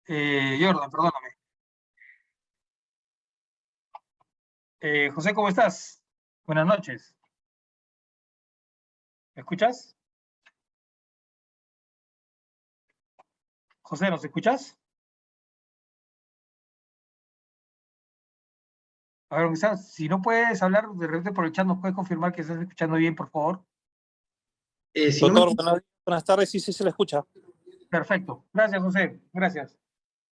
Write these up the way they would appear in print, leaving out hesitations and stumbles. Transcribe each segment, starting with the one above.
Jordan, perdóname. José, ¿cómo estás? Buenas noches. ¿Me escuchas? José, ¿nos escuchas? A ver, quizás, si no puedes hablar de repente por el chat, ¿nos puedes confirmar que estás escuchando bien, por favor? Si no me... Doctor, buenas tardes, sí, sí se le escucha. Perfecto. Gracias, José. Gracias.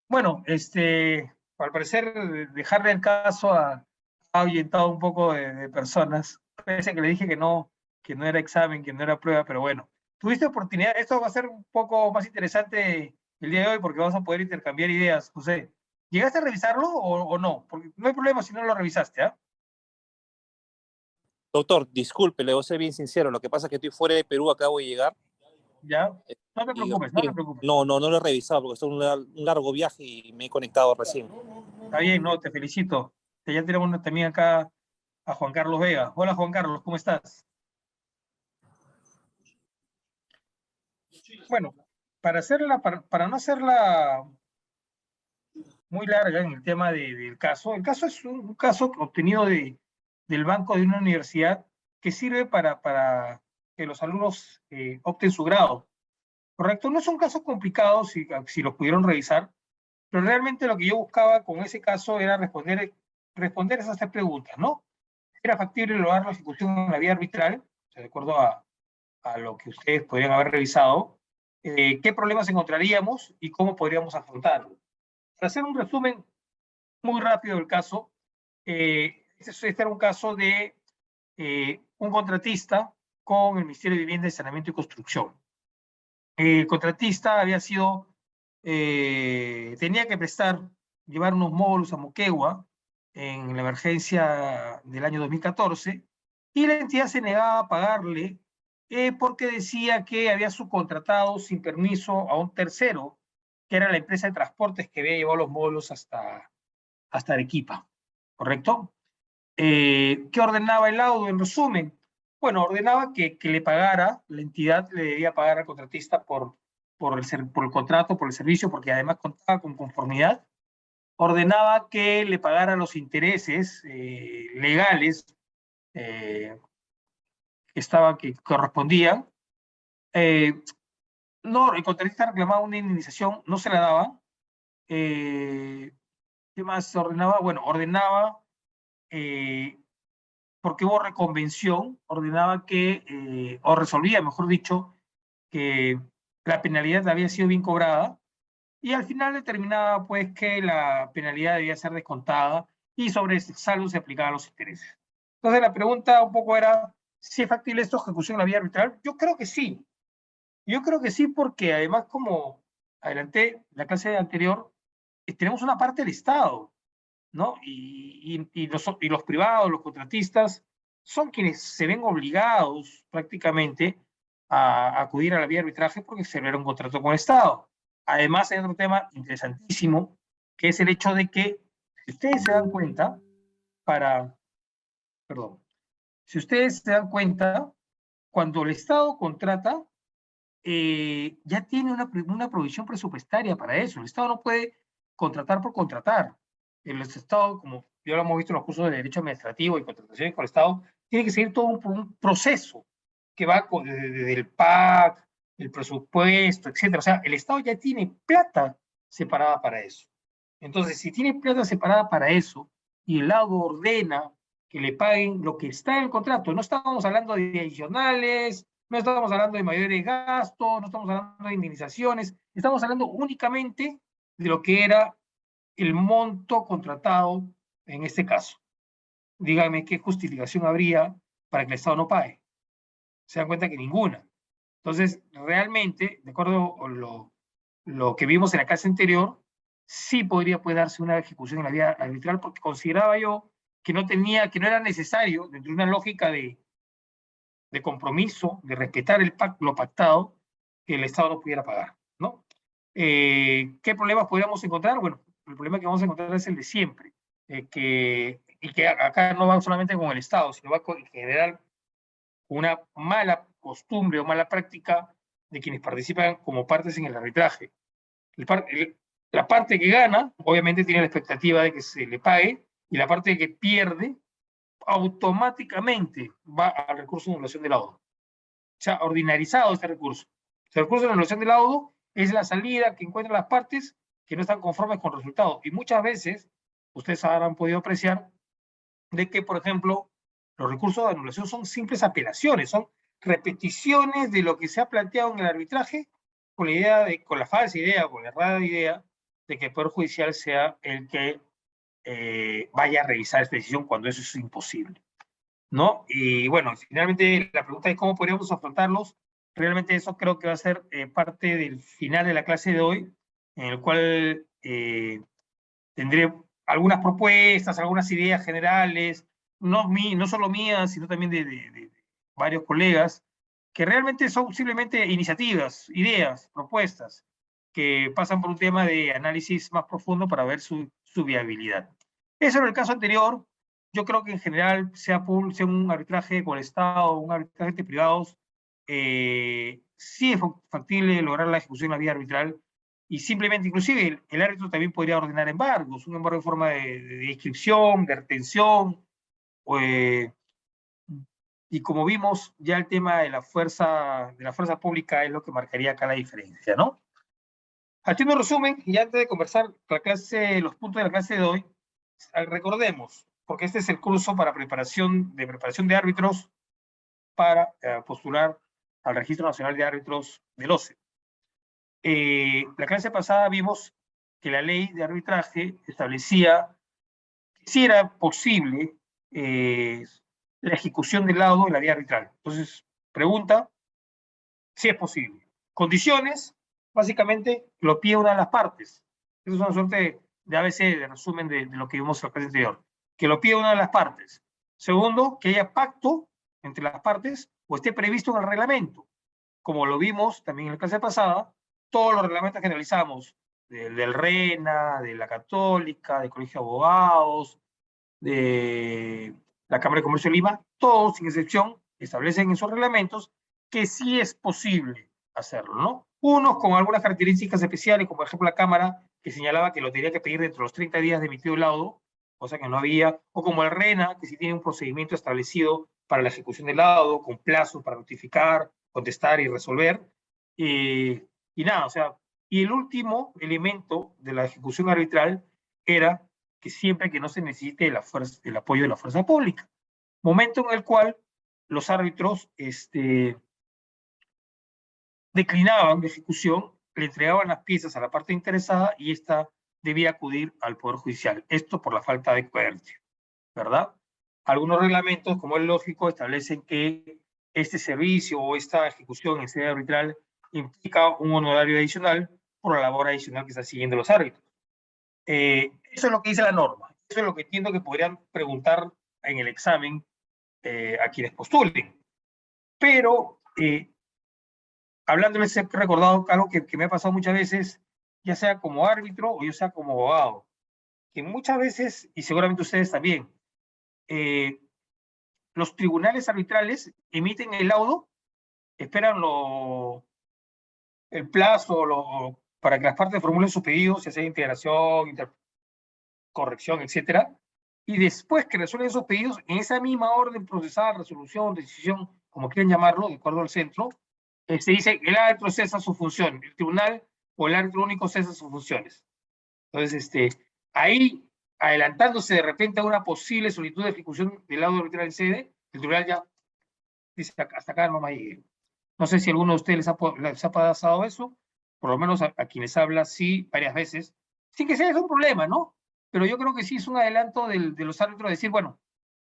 Bueno, al parecer, dejarle el caso ha ahuyentado un poco de personas. Parece que le dije que no era examen, que no era prueba, pero bueno. Tuviste oportunidad, esto va a ser un poco más interesante el día de hoy porque vamos a poder intercambiar ideas, José. ¿Llegaste a revisarlo o no? Porque no hay problema si no lo revisaste, ¿ah? Doctor, disculpe, le voy a ser bien sincero. Lo que pasa es que estoy fuera de Perú, acabo de llegar. ¿Ya? No te Y preocupes, no te preocupes. no lo he revisado porque es un largo viaje y me he conectado recién. Está bien, no, te felicito. Ya tenemos también acá a Juan Carlos Vega. Hola, Juan Carlos, ¿cómo estás? Bueno, para no hacerla muy larga en el tema del caso, el caso es un caso obtenido del banco de una universidad que sirve para que los alumnos opten su grado, ¿correcto? No es un caso complicado si lo pudieron revisar, pero realmente lo que yo buscaba con ese caso era responder esas tres preguntas, ¿no? ¿Era factible lograr la ejecución en la vía arbitral? O sea, de acuerdo a lo que ustedes podrían haber revisado, qué problemas encontraríamos y cómo podríamos afrontarlo. Para hacer un resumen muy rápido del caso, este era un caso de un contratista con el Ministerio de Vivienda, Saneamiento y Construcción. El contratista tenía que llevar unos módulos a Moquegua en la emergencia del año 2014 y la entidad se negaba a pagarle porque decía que había subcontratado sin permiso a un tercero, que era la empresa de transportes que había llevado los módulos hasta Arequipa, ¿correcto? ¿Qué ordenaba el laudo en resumen? Bueno, ordenaba que le pagara, la entidad le debía pagar al contratista por el contrato, por el servicio, porque además contaba con conformidad. Ordenaba que le pagara los intereses legales eh, que correspondían. Eh, no, el contratista reclamaba una indemnización, no se la daba. ¿Qué más ordenaba? Bueno, ordenaba eh, porque hubo reconvención, ordenaba o resolvía, mejor dicho, que la penalidad había sido bien cobrada y al final determinaba pues que la penalidad debía ser descontada y sobre ese saldo se aplicaban los intereses. Entonces la pregunta un poco era si es factible esto ejecución en la vía arbitral. Yo creo que sí. Yo creo que sí porque además como adelanté la clase anterior, tenemos una parte del Estado, ¿no? Y los privados, los contratistas, son quienes se ven obligados prácticamente a acudir a la vía de arbitraje porque se un contrato con el Estado. Además, hay otro tema interesantísimo, que es el hecho de que, si ustedes se dan cuenta, perdón, si ustedes se dan cuenta, cuando el Estado contrata, ya tiene una provisión presupuestaria para eso. El Estado no puede contratar por contratar. El Estado, como ya lo hemos visto en los cursos de Derecho Administrativo y contrataciones con el Estado, tiene que seguir todo un proceso que va desde el PAC, el presupuesto, etcétera. O sea, el Estado ya tiene plata separada para eso. Entonces, si tiene plata separada para eso y el lado ordena que le paguen lo que está en el contrato, no estamos hablando de adicionales, no estamos hablando de mayores gastos, no estamos hablando de indemnizaciones, estamos hablando únicamente de lo que era el monto contratado en este caso. Dígame qué justificación habría para que el Estado no pague. Se dan cuenta que ninguna. Entonces, realmente, de acuerdo a lo que vimos en la clase anterior, sí podría pues, darse una ejecución en la vía arbitral porque consideraba yo que que no era necesario, dentro de una lógica de compromiso, de respetar lo pactado, que el Estado no pudiera pagar, ¿no? ¿Qué problemas podríamos encontrar? Bueno, el problema que vamos a encontrar es el de siempre, y que acá no va solamente con el Estado, sino va en general con una mala costumbre o mala práctica de quienes participan como partes en el arbitraje. La parte que gana, obviamente tiene la expectativa de que se le pague, y la parte que pierde, automáticamente va al recurso de anulación de laudo. Se ha ordinarizado este recurso. El recurso de anulación de laudo es la salida que encuentran las partes que no están conformes con el resultado. Y muchas veces, ustedes habrán podido apreciar, de que, por ejemplo, los recursos de anulación son simples apelaciones, son repeticiones de lo que se ha planteado en el arbitraje con la idea de, con la falsa idea, con la errada idea de que el Poder Judicial sea el que vaya a revisar esta decisión cuando eso es imposible, ¿no? Y bueno, finalmente la pregunta es cómo podríamos afrontarlos. Realmente eso creo que va a ser parte del final de la clase de hoy, en el cual tendré algunas propuestas, algunas ideas generales, no solo mías, sino también de varios colegas, que realmente son simplemente iniciativas, ideas, propuestas, que pasan por un tema de análisis más profundo para ver su viabilidad. Eso en el caso anterior. Yo creo que en general, sea un arbitraje con el Estado, un arbitraje entre privados, sí es factible lograr la ejecución de la vía arbitral, y simplemente, inclusive, el árbitro también podría ordenar embargos, un embargo en forma de inscripción, de retención, y como vimos, ya el tema de la fuerza pública es lo que marcaría acá la diferencia, ¿no? Haciendo un resumen, y antes de conversar los puntos de la clase de hoy, recordemos, porque este es el curso para preparación de árbitros para postular al Registro Nacional de Árbitros del OCE. La clase pasada vimos que la ley de arbitraje establecía que sí era posible la ejecución del laudo en la vía arbitral. Entonces, pregunta, si es posible. Condiciones, básicamente, lo pide una de las partes. Eso es una suerte de ABC, de resumen de lo que vimos en la clase anterior. Que lo pide una de las partes. Segundo, que haya pacto entre las partes o esté previsto en el reglamento. Como lo vimos también en la clase pasada, todos los reglamentos que analizamos, del RENA, de la Católica, del Colegio de Abogados, de la Cámara de Comercio de Lima, todos, sin excepción, establecen en sus reglamentos que sí es posible hacerlo, ¿no? Unos con algunas características especiales, como por ejemplo la Cámara, que señalaba que lo tenía que pedir dentro de los 30 días de emitido el laudo, cosa que no había, o como el RENA, que sí tiene un procedimiento establecido para la ejecución del laudo, con plazo para notificar, contestar y resolver. Y nada, o sea, y el último elemento de la ejecución arbitral era que siempre que no se necesite el apoyo de la fuerza pública. Momento en el cual los árbitros declinaban de ejecución, le entregaban las piezas a la parte interesada y ésta debía acudir al Poder Judicial. Esto por la falta de coherencia, ¿verdad? Algunos reglamentos, como es lógico, establecen que este servicio o esta ejecución en sede arbitral implica un honorario adicional por la labor adicional que están siguiendo los árbitros. Eso es lo que dice la norma. Eso es lo que entiendo que podrían preguntar en el examen a quienes postulen. Pero, hablándoles, he recordado algo que me ha pasado muchas veces, ya sea como árbitro o ya sea como abogado, que muchas veces, y seguramente ustedes también, los tribunales arbitrales emiten el laudo, esperan el plazo para que las partes formulen sus pedidos, ya sea integración, corrección, etcétera, y después que resuelven esos pedidos, en esa misma orden procesal, resolución, decisión, como quieran llamarlo, de acuerdo al centro, se dice el árbitro cesa su función, el tribunal o el árbitro único cesa sus funciones. Entonces, ahí, adelantándose de repente a una posible solicitud de ejecución del laudo arbitral en sede, el tribunal ya dice hasta acá no me llegue. No sé si alguno de ustedes les ha pasado eso, por lo menos a quienes habla, sí, varias veces, sin que sea un problema, ¿no? Pero yo creo que sí es un adelanto de los árbitros de decir, bueno,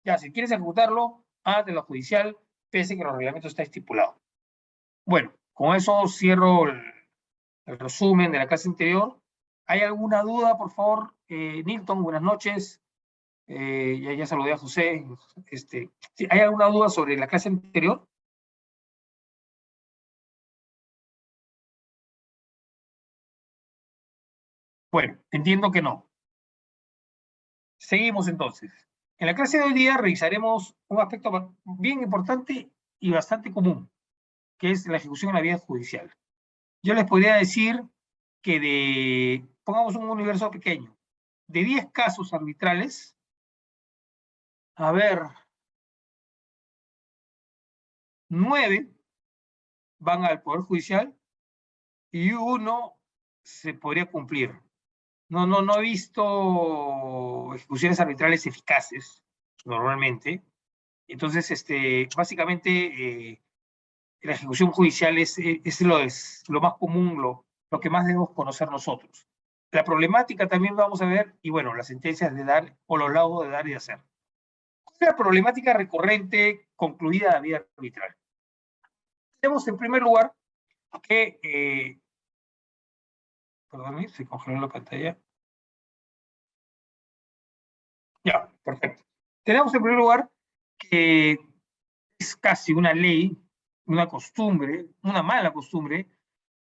ya, si quieres ejecutarlo, de lo judicial, pese que los reglamentos está estipulado. Bueno, con eso cierro el resumen de la clase anterior. ¿Hay alguna duda, por favor? Nilton, buenas noches. Ya saludé a José. ¿Hay alguna duda sobre la clase anterior? Bueno, entiendo que no. Seguimos entonces. En la clase de hoy día revisaremos un aspecto bien importante y bastante común, que es la ejecución en la vía judicial. Yo les podría decir que de pongamos un universo pequeño, de 10 casos arbitrales, a ver, 9 van al Poder Judicial y 1 se podría cumplir. No he visto ejecuciones arbitrales eficaces, normalmente. Entonces, básicamente, la ejecución judicial es lo más común, lo que más debemos conocer nosotros. La problemática también vamos a ver, y bueno, las sentencias de dar o los laudos de dar y de hacer. ¿Cuál es la problemática recurrente concluida de vía arbitral? Tenemos en primer lugar que, perdón, se congeló la pantalla. Ya, perfecto. Tenemos en primer lugar que es casi una ley, una costumbre, una mala costumbre,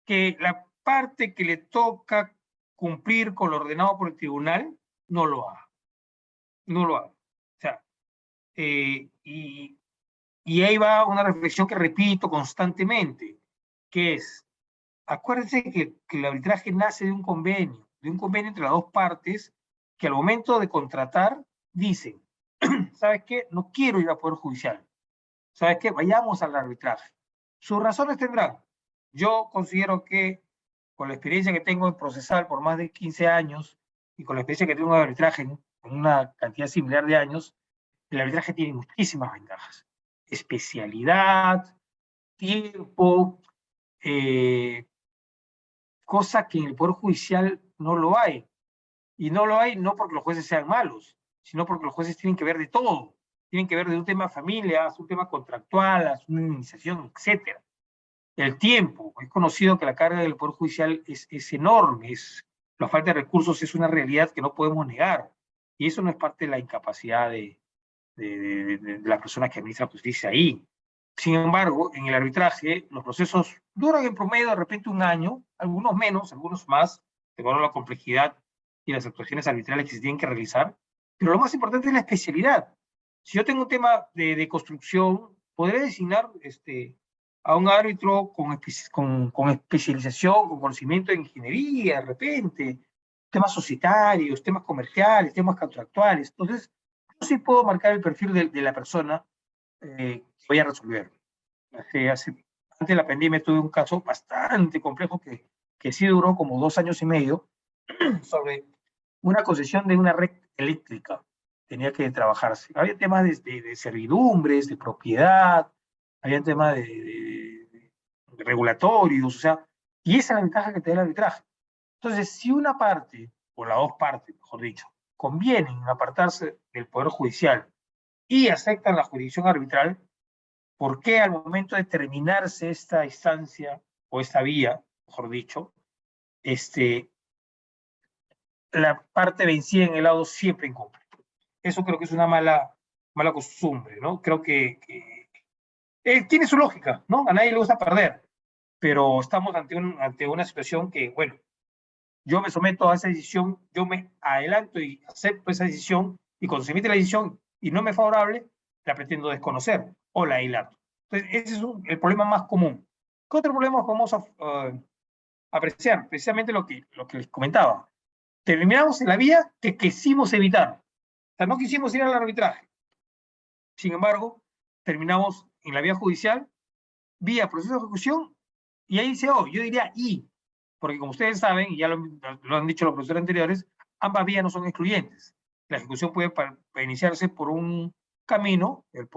que la parte que le toca cumplir con lo ordenado por el tribunal no lo haga. No lo haga. O sea, y ahí va una reflexión que repito constantemente, que es, acuérdense que el arbitraje nace de un convenio entre las dos partes, que al momento de contratar dicen, ¿sabes qué? No quiero ir a Poder Judicial. ¿Sabes qué? Vayamos al arbitraje. Sus razones tendrán. Yo considero que con la experiencia que tengo en procesal por más de 15 años y con la experiencia que tengo en arbitraje en una cantidad similar de años, el arbitraje tiene muchísimas ventajas. Especialidad, tiempo, cosa que en el Poder Judicial no lo hay. Y no lo hay no porque los jueces sean malos, sino porque los jueces tienen que ver de todo. Tienen que ver de un tema familia, un tema contractual, una indemnización, etc. El tiempo. Es conocido que la carga del Poder Judicial es enorme. La falta de recursos es una realidad que no podemos negar. Y eso no es parte de la incapacidad de la persona que administra justicia ahí. Sin embargo, en el arbitraje, los procesos duran en promedio de repente un año, algunos menos, algunos más, de acuerdo a la complejidad y las actuaciones arbitrales que se tienen que realizar, pero lo más importante es la especialidad. Si yo tengo un tema de construcción, podré designar a un árbitro con especialización, con conocimiento de ingeniería, de repente, temas societarios, temas comerciales, temas contractuales. Entonces, yo sí puedo marcar el perfil de la persona que voy a resolver. Antes de la pandemia tuve un caso bastante complejo que sí duró como 2 años y medio sobre una concesión de una red eléctrica. Tenía que trabajarse. Había temas de servidumbres, de propiedad, había temas de regulatorios, o sea, y esa es la ventaja que te da el arbitraje. Entonces, si una parte, o las dos partes, mejor dicho, convienen en apartarse del Poder Judicial y aceptan la jurisdicción arbitral, ¿por qué al momento de terminarse esta instancia o esta vía, mejor dicho, la parte vencida en el lado siempre incumple? Eso creo que es una mala costumbre, ¿no? Creo que tiene su lógica, ¿no? A nadie le gusta perder, pero estamos ante una situación que, bueno, yo me someto a esa decisión, yo me adelanto y acepto esa decisión, y cuando se emite la decisión y no me es favorable, la pretendo desconocer o la dilato. Entonces, ese es el problema más común. ¿Qué otro problema vamos a apreciar? Precisamente lo que les comentaba. Terminamos en la vía que quisimos evitar. O sea, no quisimos ir al arbitraje. Sin embargo, terminamos en la vía judicial, vía proceso de ejecución, y ahí yo diría porque como ustedes saben, y ya lo han dicho los profesores anteriores, ambas vías no son excluyentes. La ejecución puede iniciarse por un camino, el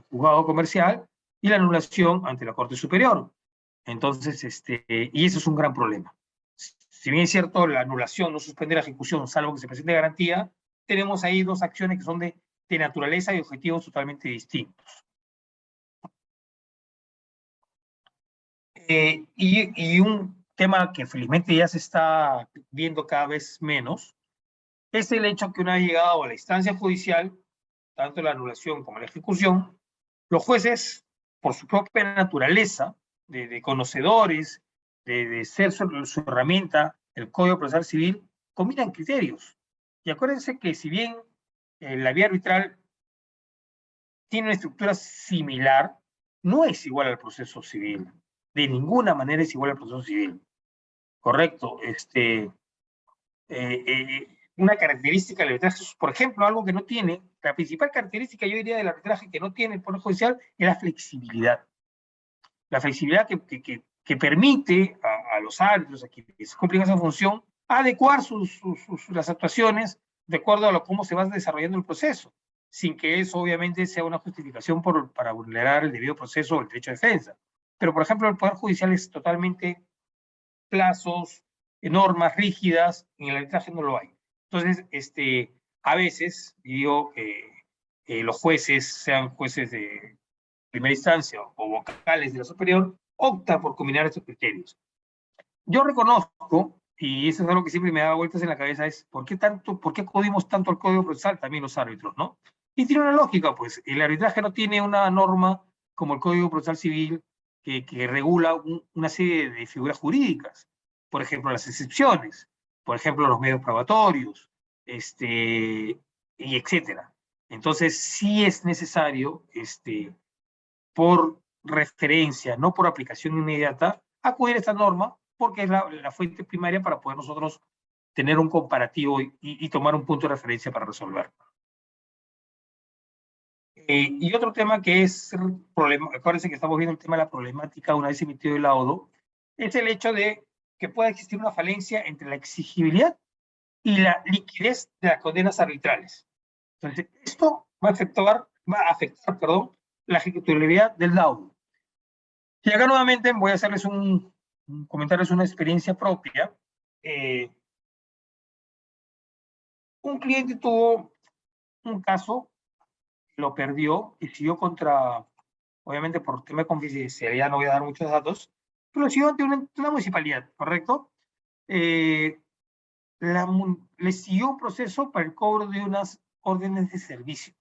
juzgado comercial, y la anulación ante la Corte Superior. Entonces, y eso es un gran problema. Si bien es cierto, la anulación no suspende la ejecución, salvo que se presente garantía, tenemos ahí dos acciones que son de naturaleza y objetivos totalmente distintos. Y un tema que felizmente ya se está viendo cada vez menos es el hecho que una vez llegado a la instancia judicial, tanto la anulación como la ejecución, los jueces, por su propia naturaleza, de conocedores, de ser su herramienta, el Código Procesal Civil, combinan criterios. Y acuérdense que si bien la vía arbitral tiene una estructura similar, no es igual al proceso civil. De ninguna manera es igual al proceso civil. Correcto. una característica del arbitraje, por ejemplo, algo que no tiene, la principal característica, yo diría, del arbitraje que no tiene el Poder Judicial es la flexibilidad. La flexibilidad que permite a los árbitros, a quienes cumplen esa función, adecuar las actuaciones de acuerdo a cómo se va desarrollando el proceso, sin que eso obviamente sea una justificación para vulnerar el debido proceso o el derecho de defensa. Pero, por ejemplo, el Poder Judicial es totalmente plazos, normas rígidas, en el arbitraje no lo hay. Entonces, a veces, digo, los jueces, sean jueces de primera instancia o vocales de la superior, optan por combinar estos criterios. Yo reconozco, y eso es algo que siempre me da vueltas en la cabeza, es ¿por qué acudimos tanto al Código Procesal también los árbitros, no? Y tiene una lógica, pues, el arbitraje no tiene una norma como el Código Procesal Civil que regula una serie de figuras jurídicas. Por ejemplo, las excepciones, por ejemplo, los medios probatorios, y etcétera. Entonces, sí es necesario, por referencia, no por aplicación inmediata, acudir a esta norma porque es la fuente primaria para poder nosotros tener un comparativo y tomar un punto de referencia para resolver. Y otro tema que es acuérdense que estamos viendo el tema de la problemática una vez emitido el laudo, es el hecho de que pueda existir una falencia entre la exigibilidad y la liquidez de las condenas arbitrales. Entonces, esto va a afectar, la ejecutabilidad del laudo. Y acá nuevamente voy a hacerles comentarles una experiencia propia. Un cliente tuvo un caso, lo perdió y siguió obviamente por tema de confidencialidad no voy a dar muchos datos, pero lo siguió ante una municipalidad, ¿correcto? Le siguió un proceso para el cobro de unas órdenes de servicio.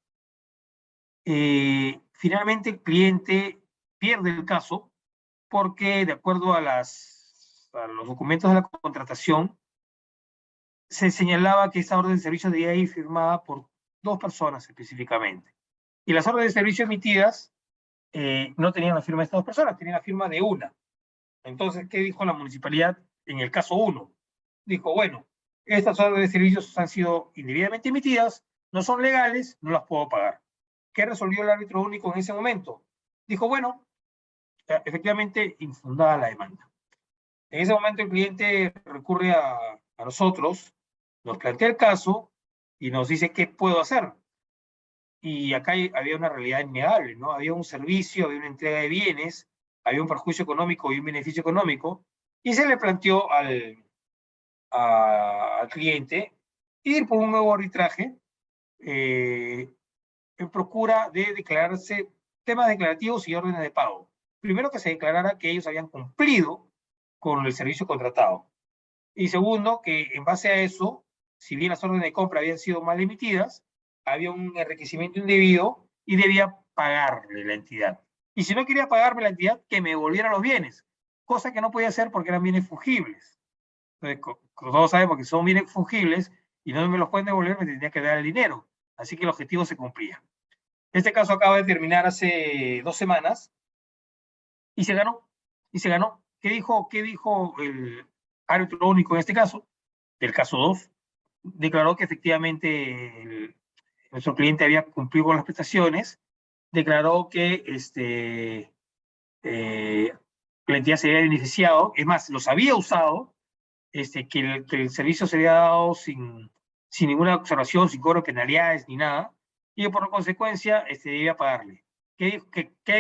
Finalmente el cliente pierde el caso porque de acuerdo a los documentos de la contratación, se señalaba que esa orden de servicio debía ir firmada por 2 personas específicamente. Y las órdenes de servicio emitidas no tenían la firma de estas 2 personas, tenían la firma de una. Entonces, ¿qué dijo la municipalidad en el caso 1? Dijo, bueno, estas órdenes de servicios han sido indebidamente emitidas, no son legales, no las puedo pagar. ¿Qué resolvió el árbitro único en ese momento? Dijo, bueno, efectivamente, infundada la demanda. En ese momento el cliente recurre a nosotros, nos plantea el caso y nos dice qué puedo hacer. Y acá había una realidad innegable, ¿no? Había un servicio, había una entrega de bienes, había un perjuicio económico y un beneficio económico, y se le planteó al cliente ir por un nuevo arbitraje en procura de declararse temas declarativos y órdenes de pago. Primero, que se declarara que ellos habían cumplido con el servicio contratado. Y segundo, que en base a eso, si bien las órdenes de compra habían sido mal emitidas, había un enriquecimiento indebido y debía pagarle la entidad. Y si no quería pagarme la entidad, que me devolviera los bienes, cosa que no podía hacer porque eran bienes fungibles. Entonces, todos sabemos que son bienes fungibles y no me los pueden devolver, me tendría que dar el dinero. Así que el objetivo se cumplía. Este caso acaba de terminar hace 2 semanas y se ganó. Y se ganó. ¿Qué dijo el árbitro único en este caso? Del caso 2, declaró que efectivamente nuestro cliente había cumplido con las prestaciones, declaró que la entidad se había beneficiado, es más, los había usado, que el servicio se había dado sin ninguna observación, sin cobro de penalidades ni nada, y por consecuencia debía pagarle. ¿Qué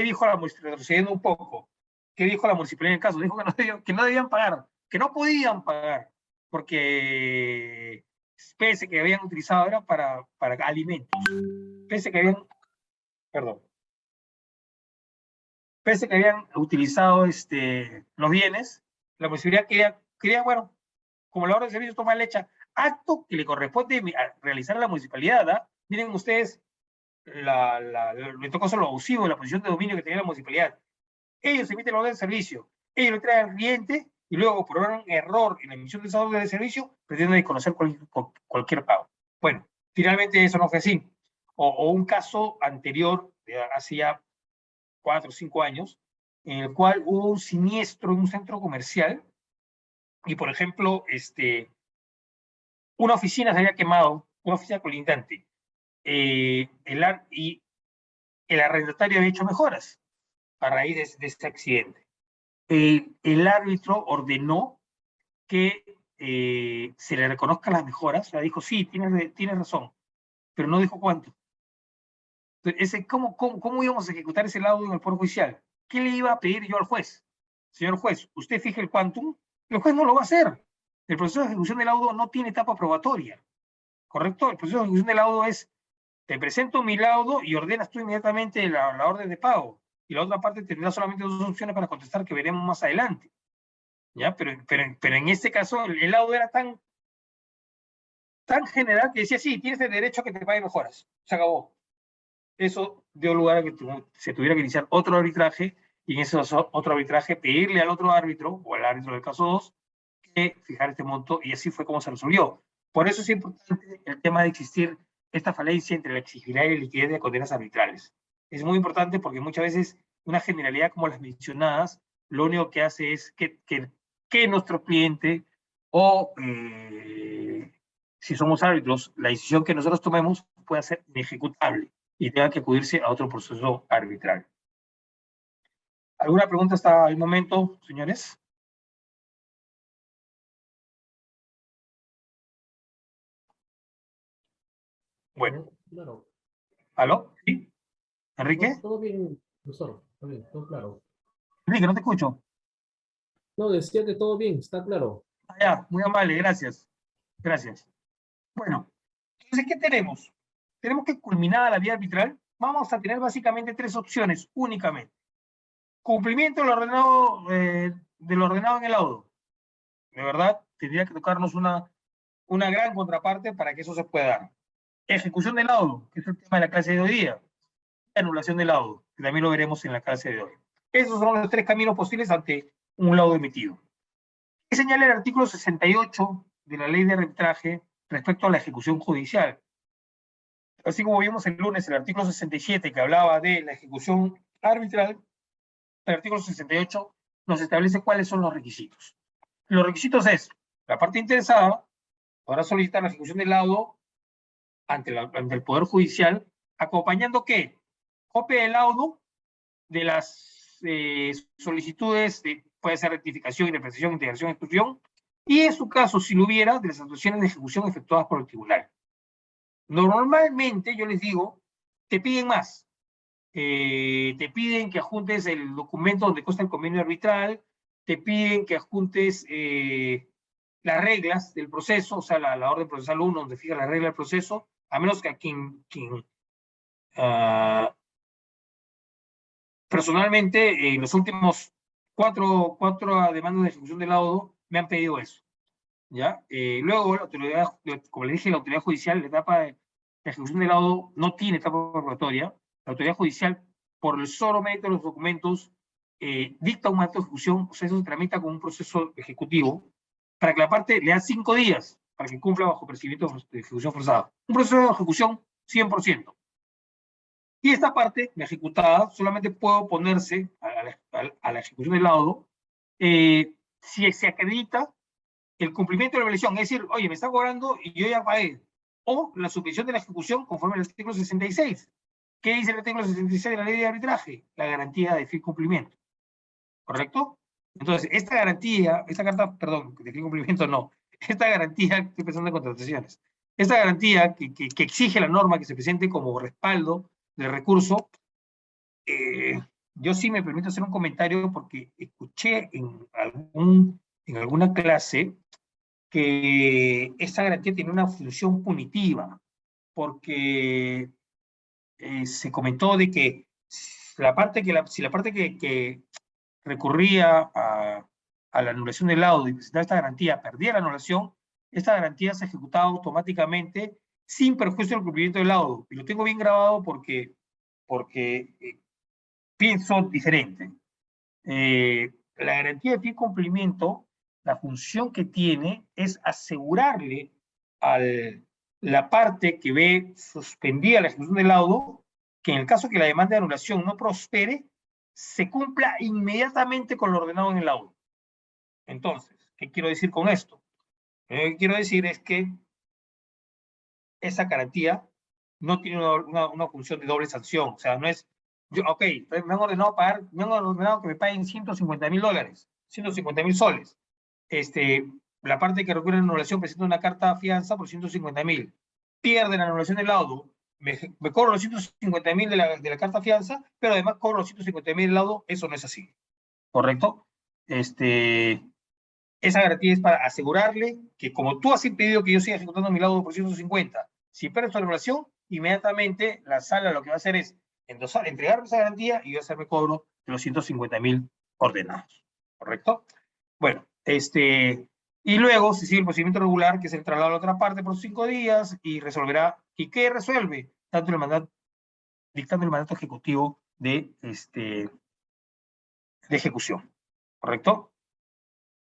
dijo la municipalidad? Retrocediendo un poco, ¿qué dijo la municipalidad en el caso? Dijo que no debían pagar, que no podían pagar, porque pese que habían utilizado era para alimentos, pese que habían, perdón, pese que habían utilizado los bienes, la municipalidad quería, bueno, como la orden de servicio toma lecha, acto que le corresponde realizar a la municipalidad, ¿ah? Miren ustedes, me tocó solo lo abusivo, la posición de dominio que tenía la municipalidad. Ellos emiten la orden de servicio, ellos lo traen al cliente y luego, por un error en la emisión de esa orden de servicio, pretenden desconocer cualquier pago. Bueno, finalmente eso no fue así. O un caso anterior, de hace ya 4 o 5 años, en el cual hubo un siniestro en un centro comercial y, por ejemplo, una oficina se había quemado, una oficina colindante, y el arrendatario había hecho mejoras a raíz de este accidente. El árbitro ordenó que se le reconozcan las mejoras. O sea, dijo, sí, tienes razón, pero no dijo cuánto. Entonces, ¿cómo íbamos a ejecutar ese laudo en el Poder Judicial? ¿Qué le iba a pedir yo al juez? Señor juez, usted fije el quantum, el juez no lo va a hacer. El proceso de ejecución del laudo no tiene etapa probatoria, ¿correcto? El proceso de ejecución del laudo es, te presento mi laudo y ordenas tú inmediatamente la orden de pago. Y la otra parte tendrá solamente 2 opciones para contestar que veremos más adelante. ¿Ya? Pero en este caso el laudo era tan general que decía, sí, tienes el derecho a que te pague mejoras. Se acabó. Eso dio lugar a que se tuviera que iniciar otro arbitraje, y en ese otro arbitraje pedirle al otro árbitro, o al árbitro del caso 2, que fijar este monto, y así fue como se resolvió. Por eso es importante el tema de existir esta falencia entre la exigibilidad y la liquidez de condenas arbitrales. Es muy importante porque muchas veces una generalidad como las mencionadas, lo único que hace es que nuestro cliente o si somos árbitros, la decisión que nosotros tomemos pueda ser inejecutable y tenga que acudirse a otro proceso arbitral. ¿Alguna pregunta hasta el momento, señores? Bueno. Claro. ¿Aló? ¿Sí? ¿Enrique? No, todo bien, profesor. Todo bien, todo claro. Enrique, no te escucho. No, decía que todo bien, está claro. Ya, muy amable, gracias. Gracias. Bueno, entonces, ¿qué tenemos? Tenemos que culminar la vía arbitral. Vamos a tener básicamente 3 opciones únicamente. Cumplimiento de lo ordenado en el laudo. De verdad, tendría que tocarnos una gran contraparte para que eso se pueda dar. Ejecución del laudo, que es el tema de la clase de hoy día. Anulación del laudo, que también lo veremos en la clase de hoy. Esos son los 3 caminos posibles ante un laudo emitido. ¿Qué señala el artículo 68 de la ley de arbitraje respecto a la ejecución judicial? Así como vimos el lunes el artículo 67 que hablaba de la ejecución arbitral, el artículo 68 nos establece cuáles son los requisitos. Los requisitos es, la parte interesada podrá solicitar la ejecución del laudo ante el Poder Judicial, acompañando ¿qué? Copia del laudo de las solicitudes, puede ser rectificación, interpretación, integración, exclusión, y en su caso, si lo hubiera, de las actuaciones de ejecución efectuadas por el tribunal. Normalmente, yo les digo, te piden más. Te piden que adjuntes el documento donde consta el convenio arbitral, te piden que adjuntes las reglas del proceso, o sea, la orden procesal 1, donde fija la regla del proceso, a menos que a quien personalmente, en los últimos cuatro demandas de ejecución del laudo, me han pedido eso. ¿Ya? Luego, la autoridad, como le dije, la autoridad judicial, la etapa de ejecución del laudo no tiene etapa probatoria. La autoridad judicial, por el solo mérito de los documentos, dicta un acto de ejecución, o sea, eso se tramita como un proceso ejecutivo, para que la parte le da 5 días para que cumpla bajo procedimiento de ejecución forzada. Un proceso de ejecución 100%. Y esta parte, la ejecutada, solamente puede oponerse a la ejecución del laudo si se acredita el cumplimiento de la obligación, es decir, oye, me está cobrando y yo ya pagué, o la suspensión de la ejecución conforme al artículo 66. ¿Qué dice el artículo 66 de la ley de arbitraje? La garantía de fin cumplimiento. ¿Correcto? Entonces, esta garantía, esta carta, perdón, de fin cumplimiento no, esta garantía, estoy pensando en contrataciones, esta garantía que exige la norma que se presente como respaldo del recurso, yo sí me permito hacer un comentario porque escuché en alguna clase que esta garantía tiene una función punitiva, porque se comentó de que si la parte que recurría a la anulación del laudo y presentaba esta garantía perdía la anulación, esta garantía se ejecutaba automáticamente sin perjuicio del cumplimiento del laudo. Y lo tengo bien grabado porque pienso diferente. La garantía de fin cumplimiento, la función que tiene es asegurarle a la parte que ve suspendida la ejecución del laudo que en el caso que la demanda de anulación no prospere, se cumpla inmediatamente con lo ordenado en el laudo. Entonces, ¿qué quiero decir con esto? Lo que quiero decir es que esa garantía no tiene una función de doble sanción. O sea, no es, yo, ok, me han ordenado pagar, me han ordenado que me paguen $150.000, 150.000 soles. La parte que requiere la anulación presenta una carta de fianza por 150.000. Pierde la anulación del laudo, me cobro los 150.000 de la carta fianza, pero además cobro los 150.000 del laudo. Eso no es así, ¿correcto? Esa garantía es para asegurarle que, como tú has impedido que yo siga ejecutando mi laudo por 150, si pierdes tu anulación, inmediatamente la sala lo que va a hacer es entregarme esa garantía y yo hacerme cobro de los 150.000 ordenados, ¿correcto? Bueno, y luego se sigue el procedimiento regular, que es el traslado a la otra parte por 5 días y resolverá. ¿Y qué resuelve? Dictando el mandato ejecutivo de ejecución, ¿correcto?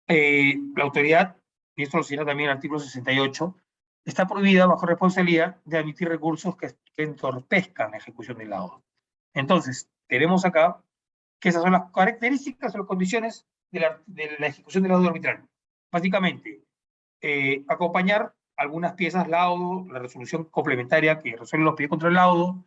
La autoridad, y esto lo señala también el artículo 68, está prohibida bajo responsabilidad de admitir recursos que entorpezcan la ejecución del laudo. Entonces, tenemos acá que esas son las características o las condiciones de la ejecución del laudo arbitral. Básicamente, acompañar algunas piezas laudo, la resolución complementaria que resuelve los pedidos contra el laudo,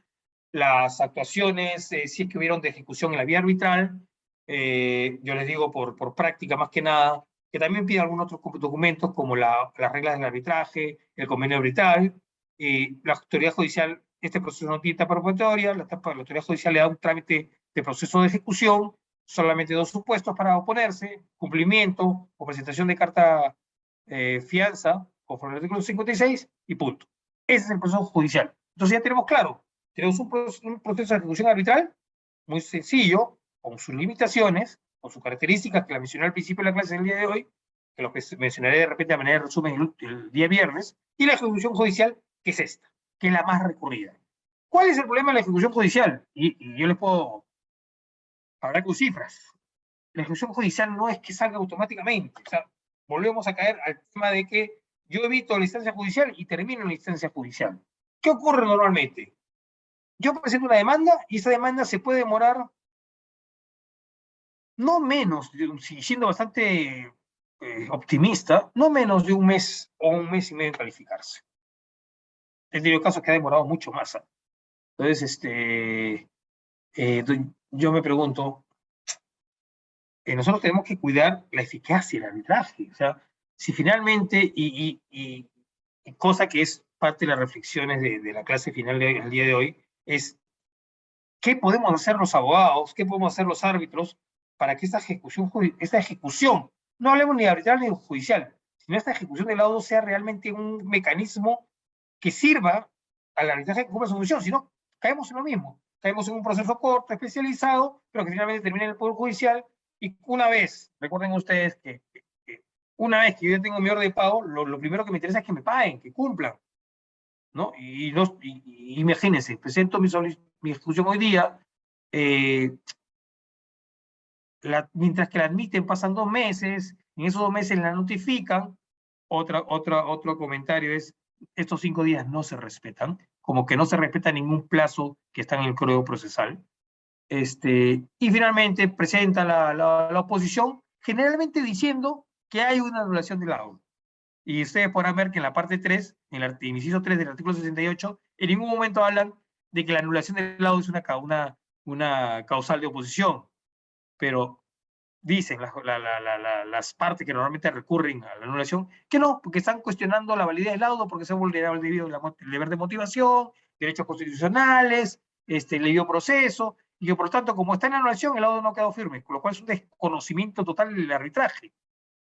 las actuaciones, si es que hubieron de ejecución en la vía arbitral, yo les digo por práctica más que nada, que también pide algunos otros documentos como las reglas del arbitraje, el convenio arbitral, la autoridad judicial, este proceso no tiene etapa probatoria, la autoridad judicial le da un trámite de proceso de ejecución, solamente 2 supuestos para oponerse, cumplimiento o presentación de carta fianza, conforme al artículo 56, y punto. Ese es el proceso judicial. Entonces ya tenemos claro, tenemos un proceso de ejecución arbitral muy sencillo, con sus limitaciones, con sus características que la mencioné al principio de la clase del día de hoy, que lo que mencionaré de repente de manera de resumen el día viernes, y la ejecución judicial, que es esta, que es la más recurrida. ¿Cuál es el problema de la ejecución judicial? Y yo les puedo hablar con cifras. La ejecución judicial no es que salga automáticamente. O sea, volvemos a caer al tema de que yo evito la instancia judicial y termino en la instancia judicial. ¿Qué ocurre normalmente? Yo presento una demanda y esa demanda se puede demorar no menos, siendo bastante optimista, no menos de un mes o un mes y medio en calificarse. He tenido casos que ha demorado mucho más. Entonces, yo me pregunto, nosotros tenemos que cuidar la eficacia del arbitraje. O sea, si finalmente, y cosa que es parte de las reflexiones de la clase final del día de hoy, es qué podemos hacer los abogados, qué podemos hacer los árbitros para que esta ejecución, no hablemos ni de arbitral ni de judicial, sino esta ejecución del laudo sea realmente un mecanismo que sirva al arbitraje que cumpla su función. Si no, caemos en lo mismo. Caemos en un proceso corto, especializado, pero que finalmente termina en el Poder Judicial. Y una vez, recuerden ustedes que una vez que yo tengo mi orden de pago, lo primero que me interesa es que me paguen, que cumplan, ¿no? Y imagínense, presento mi ejecución hoy día, mientras que la admiten pasan 2 meses, en esos 2 meses la notifican. Otro comentario es, estos 5 días no se respetan, como que no se respeta ningún plazo que está en el código procesal. Y finalmente presenta la oposición, generalmente diciendo que hay una anulación del laudo. Y ustedes podrán ver que en la parte 3, en el inciso 3 del artículo 68, en ningún momento hablan de que la anulación del laudo es una causal de oposición, pero dicen las partes que normalmente recurren a la anulación que no, porque están cuestionando la validez del laudo, porque se ha vulnerado el deber de motivación, derechos constitucionales, el debido proceso, y que por lo tanto, como está en la anulación, el laudo no ha quedado firme, con lo cual es un desconocimiento total del arbitraje,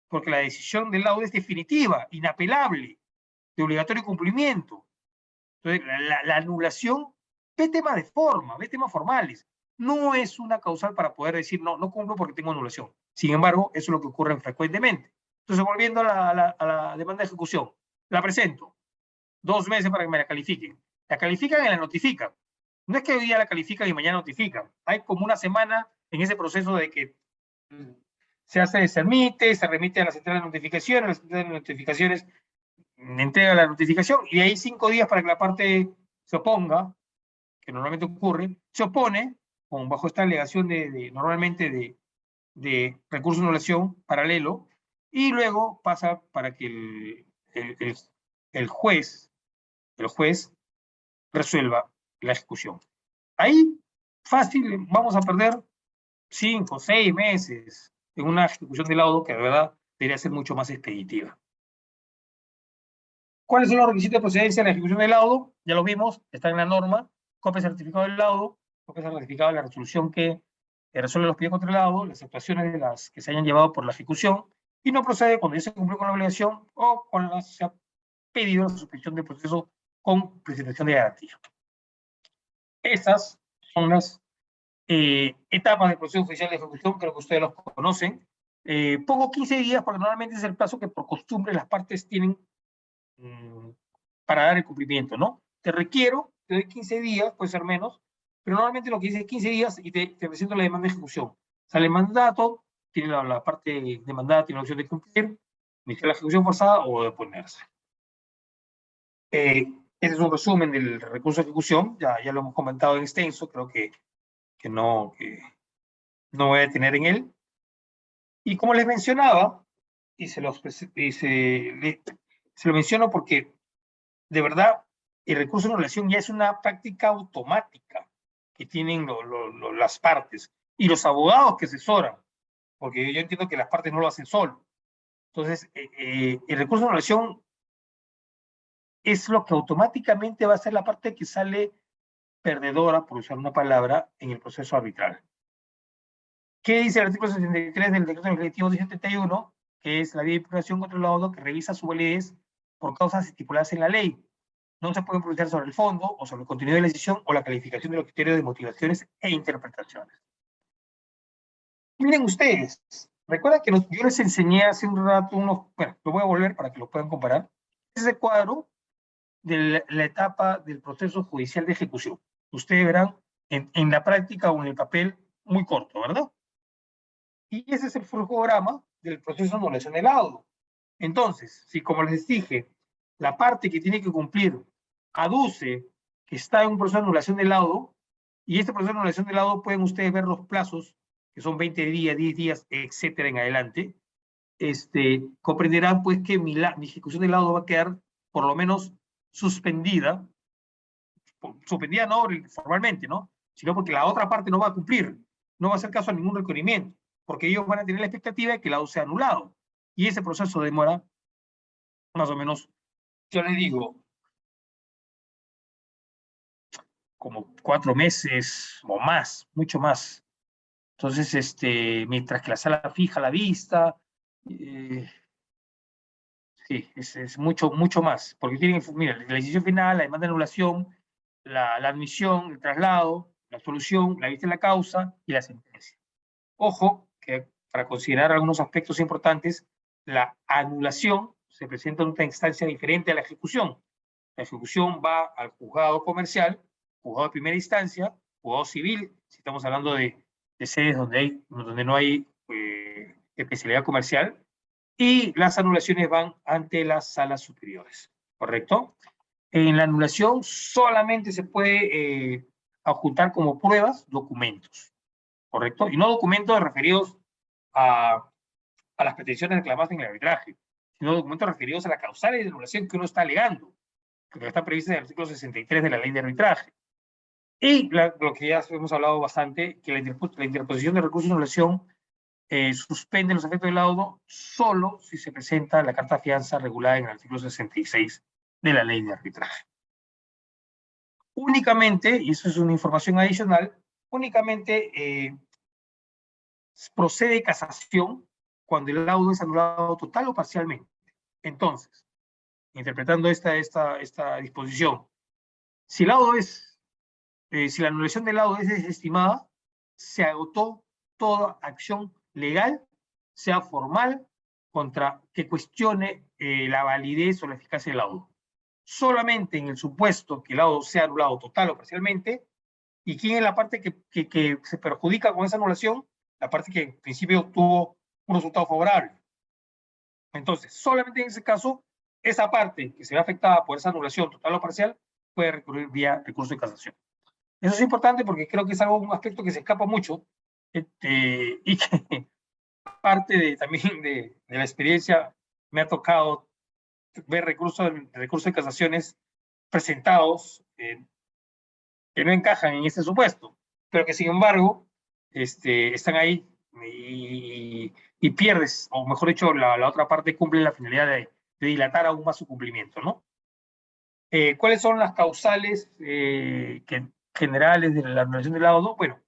porque la decisión del laudo es definitiva, inapelable, de obligatorio cumplimiento. Entonces, la anulación ve temas de forma, ve temas formales. No es una causal para poder decir, no cumplo porque tengo anulación. Sin embargo, eso es lo que ocurre frecuentemente. Entonces, volviendo a la demanda de ejecución, la presento. 2 meses para que me la califiquen. La califican y la notifican. No es que hoy día la califican y mañana notifican. Hay como una semana en ese proceso de que se remite a la central de notificaciones, las centrales de notificaciones entrega la notificación y hay 5 días para que la parte se oponga, que normalmente ocurre, se opone bajo esta alegación normalmente de recurso de anulación paralelo, y luego pasa para que el juez el juez resuelva la ejecución. Ahí, fácil, vamos a perder 5, 6 meses en una ejecución de laudo que de verdad debería ser mucho más expeditiva. ¿Cuáles son los requisitos de procedencia de la ejecución del laudo? Ya lo vimos, está en la norma. Copia certificado del laudo, copia certificado de la resolución que resuelve los pedidos contra el laudo, las actuaciones de las que se hayan llevado por la ejecución, y no procede cuando ya se cumplió con la obligación o cuando se ha pedido la suspensión del proceso con presentación de garantía. Esas son las etapas del proceso judicial de ejecución, creo que ustedes los conocen. Pongo 15 días porque normalmente es el plazo que por costumbre las partes tienen para dar el cumplimiento, ¿no? Te requiero, te doy 15 días, puede ser menos, pero normalmente lo que dice es 15 días y te presento la demanda de ejecución. Sale el mandato, tiene la parte demandada, tiene la opción de cumplir, iniciar la ejecución forzada o de oponerse. Este es un resumen del recurso de ejecución, ya lo hemos comentado en extenso, creo que no voy a detener en él. Y como les mencionaba, se lo menciono porque de verdad el recurso de anulación ya es una práctica automática que tienen las partes y los abogados que asesoran, porque yo entiendo que las partes no lo hacen solo. Entonces, el recurso de anulación es lo que automáticamente va a ser la parte que sale perdedora, por usar una palabra, en el proceso arbitral. ¿Qué dice el artículo 63 del decreto legislativo 1071? Que es la vía de impugnación contra el laudo que revisa su validez por causas estipuladas en la ley. No se pueden pronunciar sobre el fondo o sobre el contenido de la decisión o la calificación de los criterios de motivaciones e interpretaciones. Miren ustedes, recuerdan que yo les enseñé hace un rato bueno, lo voy a volver para que lo puedan comparar. Ese cuadro de la etapa del proceso judicial de ejecución. Ustedes verán en la práctica o en el papel muy corto, ¿verdad? Y ese es el flujograma del proceso de anulación del laudo. Entonces, si como les dije, la parte que tiene que cumplir aduce que está en un proceso de anulación del laudo, y este proceso de anulación del laudo pueden ustedes ver los plazos, que son 20 días, 10 días, etcétera, en adelante, comprenderán pues que mi ejecución del laudo va a quedar por lo menos suspendida no formalmente, ¿no? Sino porque la otra parte no va a cumplir, no va a hacer caso a ningún requerimiento, porque ellos van a tener la expectativa de que el laudo sea anulado. Y ese proceso demora más o menos, yo les digo, como 4 meses o más, mucho más. Entonces, mientras que la sala fija la vista, sí, es mucho más, porque tienen, mira, la decisión final, la demanda de anulación, la admisión, el traslado, la absolución, la vista de la causa y la sentencia. Ojo, que para considerar algunos aspectos importantes, la anulación se presenta en una instancia diferente a la ejecución. La ejecución va al juzgado comercial, juzgado de primera instancia, juzgado civil, si estamos hablando de sedes donde no hay especialidad comercial, y las anulaciones van ante las salas superiores, ¿correcto? En la anulación solamente se puede adjuntar como pruebas documentos, ¿correcto? Y no documentos referidos a las pretensiones reclamadas en el arbitraje, sino documentos referidos a la causal de anulación que uno está alegando, que está prevista en el artículo 63 de la ley de arbitraje. Y lo que ya hemos hablado bastante, que la interposición de recursos de anulación suspende los efectos del laudo solo si se presenta la carta fianza regulada en el artículo 66 de la ley de arbitraje. Únicamente, y eso es una información adicional, únicamente procede casación cuando el laudo es anulado total o parcialmente. Entonces, interpretando esta disposición, si la anulación del laudo es desestimada, se agotó toda acción legal, sea formal, contra que cuestione la validez o la eficacia del laudo. Solamente en el supuesto que el laudo sea anulado total o parcialmente, ¿y quién es la parte que se perjudica con esa anulación? La parte que en principio tuvo un resultado favorable. Entonces, solamente en ese caso, esa parte que se ve afectada por esa anulación total o parcial puede recurrir vía recurso de casación. Eso es importante porque creo que es un aspecto que se escapa mucho y que parte también de la experiencia me ha tocado ver recursos de casaciones presentados que no encajan en este supuesto, pero que sin embargo están ahí y pierdes, o mejor dicho, la otra parte cumple la finalidad de dilatar aún más su cumplimiento, ¿no? ¿Cuáles son las causales generales de la anulación del lado 2? Bueno,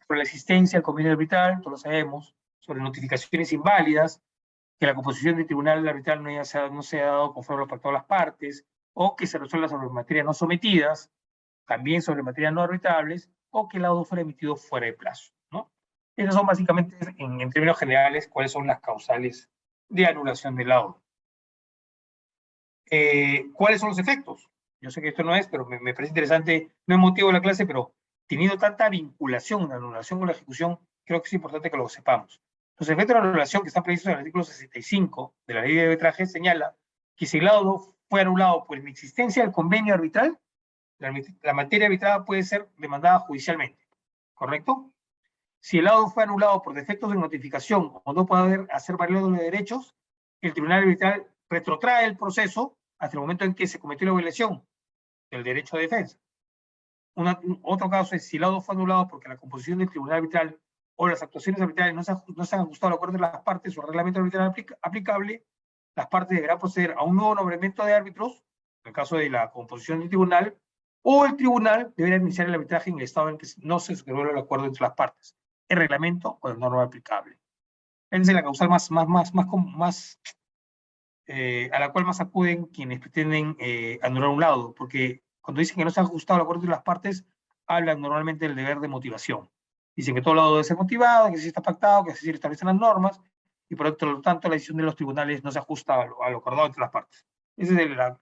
sobre la existencia del convenio arbitral, todos lo sabemos, sobre notificaciones inválidas, que la composición del tribunal arbitral no se ha dado conforme a lo pactado las partes, o que se resuelva sobre materias no sometidas, también sobre materias no arbitrables, o que el laudo fuera emitido fuera de plazo, ¿no? Esas son básicamente, en términos generales, cuáles son las causales de anulación del laudo. ¿Cuáles son los efectos? Yo sé que esto no es, pero me parece interesante, no es motivo de la clase, pero teniendo tanta vinculación, la anulación con la ejecución, creo que es importante que lo sepamos. Los efectos de la anulación que están previstos en el artículo 65 de la ley de arbitraje señala que si el laudo fue anulado por inexistencia del convenio arbitral, la materia arbitrada puede ser demandada judicialmente, ¿correcto? Si el laudo fue anulado por defectos de notificación o no puede hacer valer los derechos, el tribunal arbitral retrotrae el proceso hasta el momento en que se cometió la violación del derecho de defensa. Otro caso es si el laudo fue anulado porque la composición del tribunal arbitral o las actuaciones arbitrales no se han ajustado al acuerdo de las partes o al reglamento arbitral aplicable, las partes deberán proceder a un nuevo nombramiento de árbitros, en el caso de la composición del tribunal, o el tribunal deberá iniciar el arbitraje en el estado en que no se suscribió el acuerdo entre las partes, el reglamento o la norma aplicable. Esa es la causal a la cual más acuden quienes pretenden anular un laudo, porque cuando dicen que no se ha ajustado el acuerdo de las partes, hablan normalmente del deber de motivación. Dicen que todo laudo debe ser motivado, que sí está pactado, que sí se establecen las normas, y por lo tanto la decisión de los tribunales no se ajusta a lo acordado entre las partes. Esa es la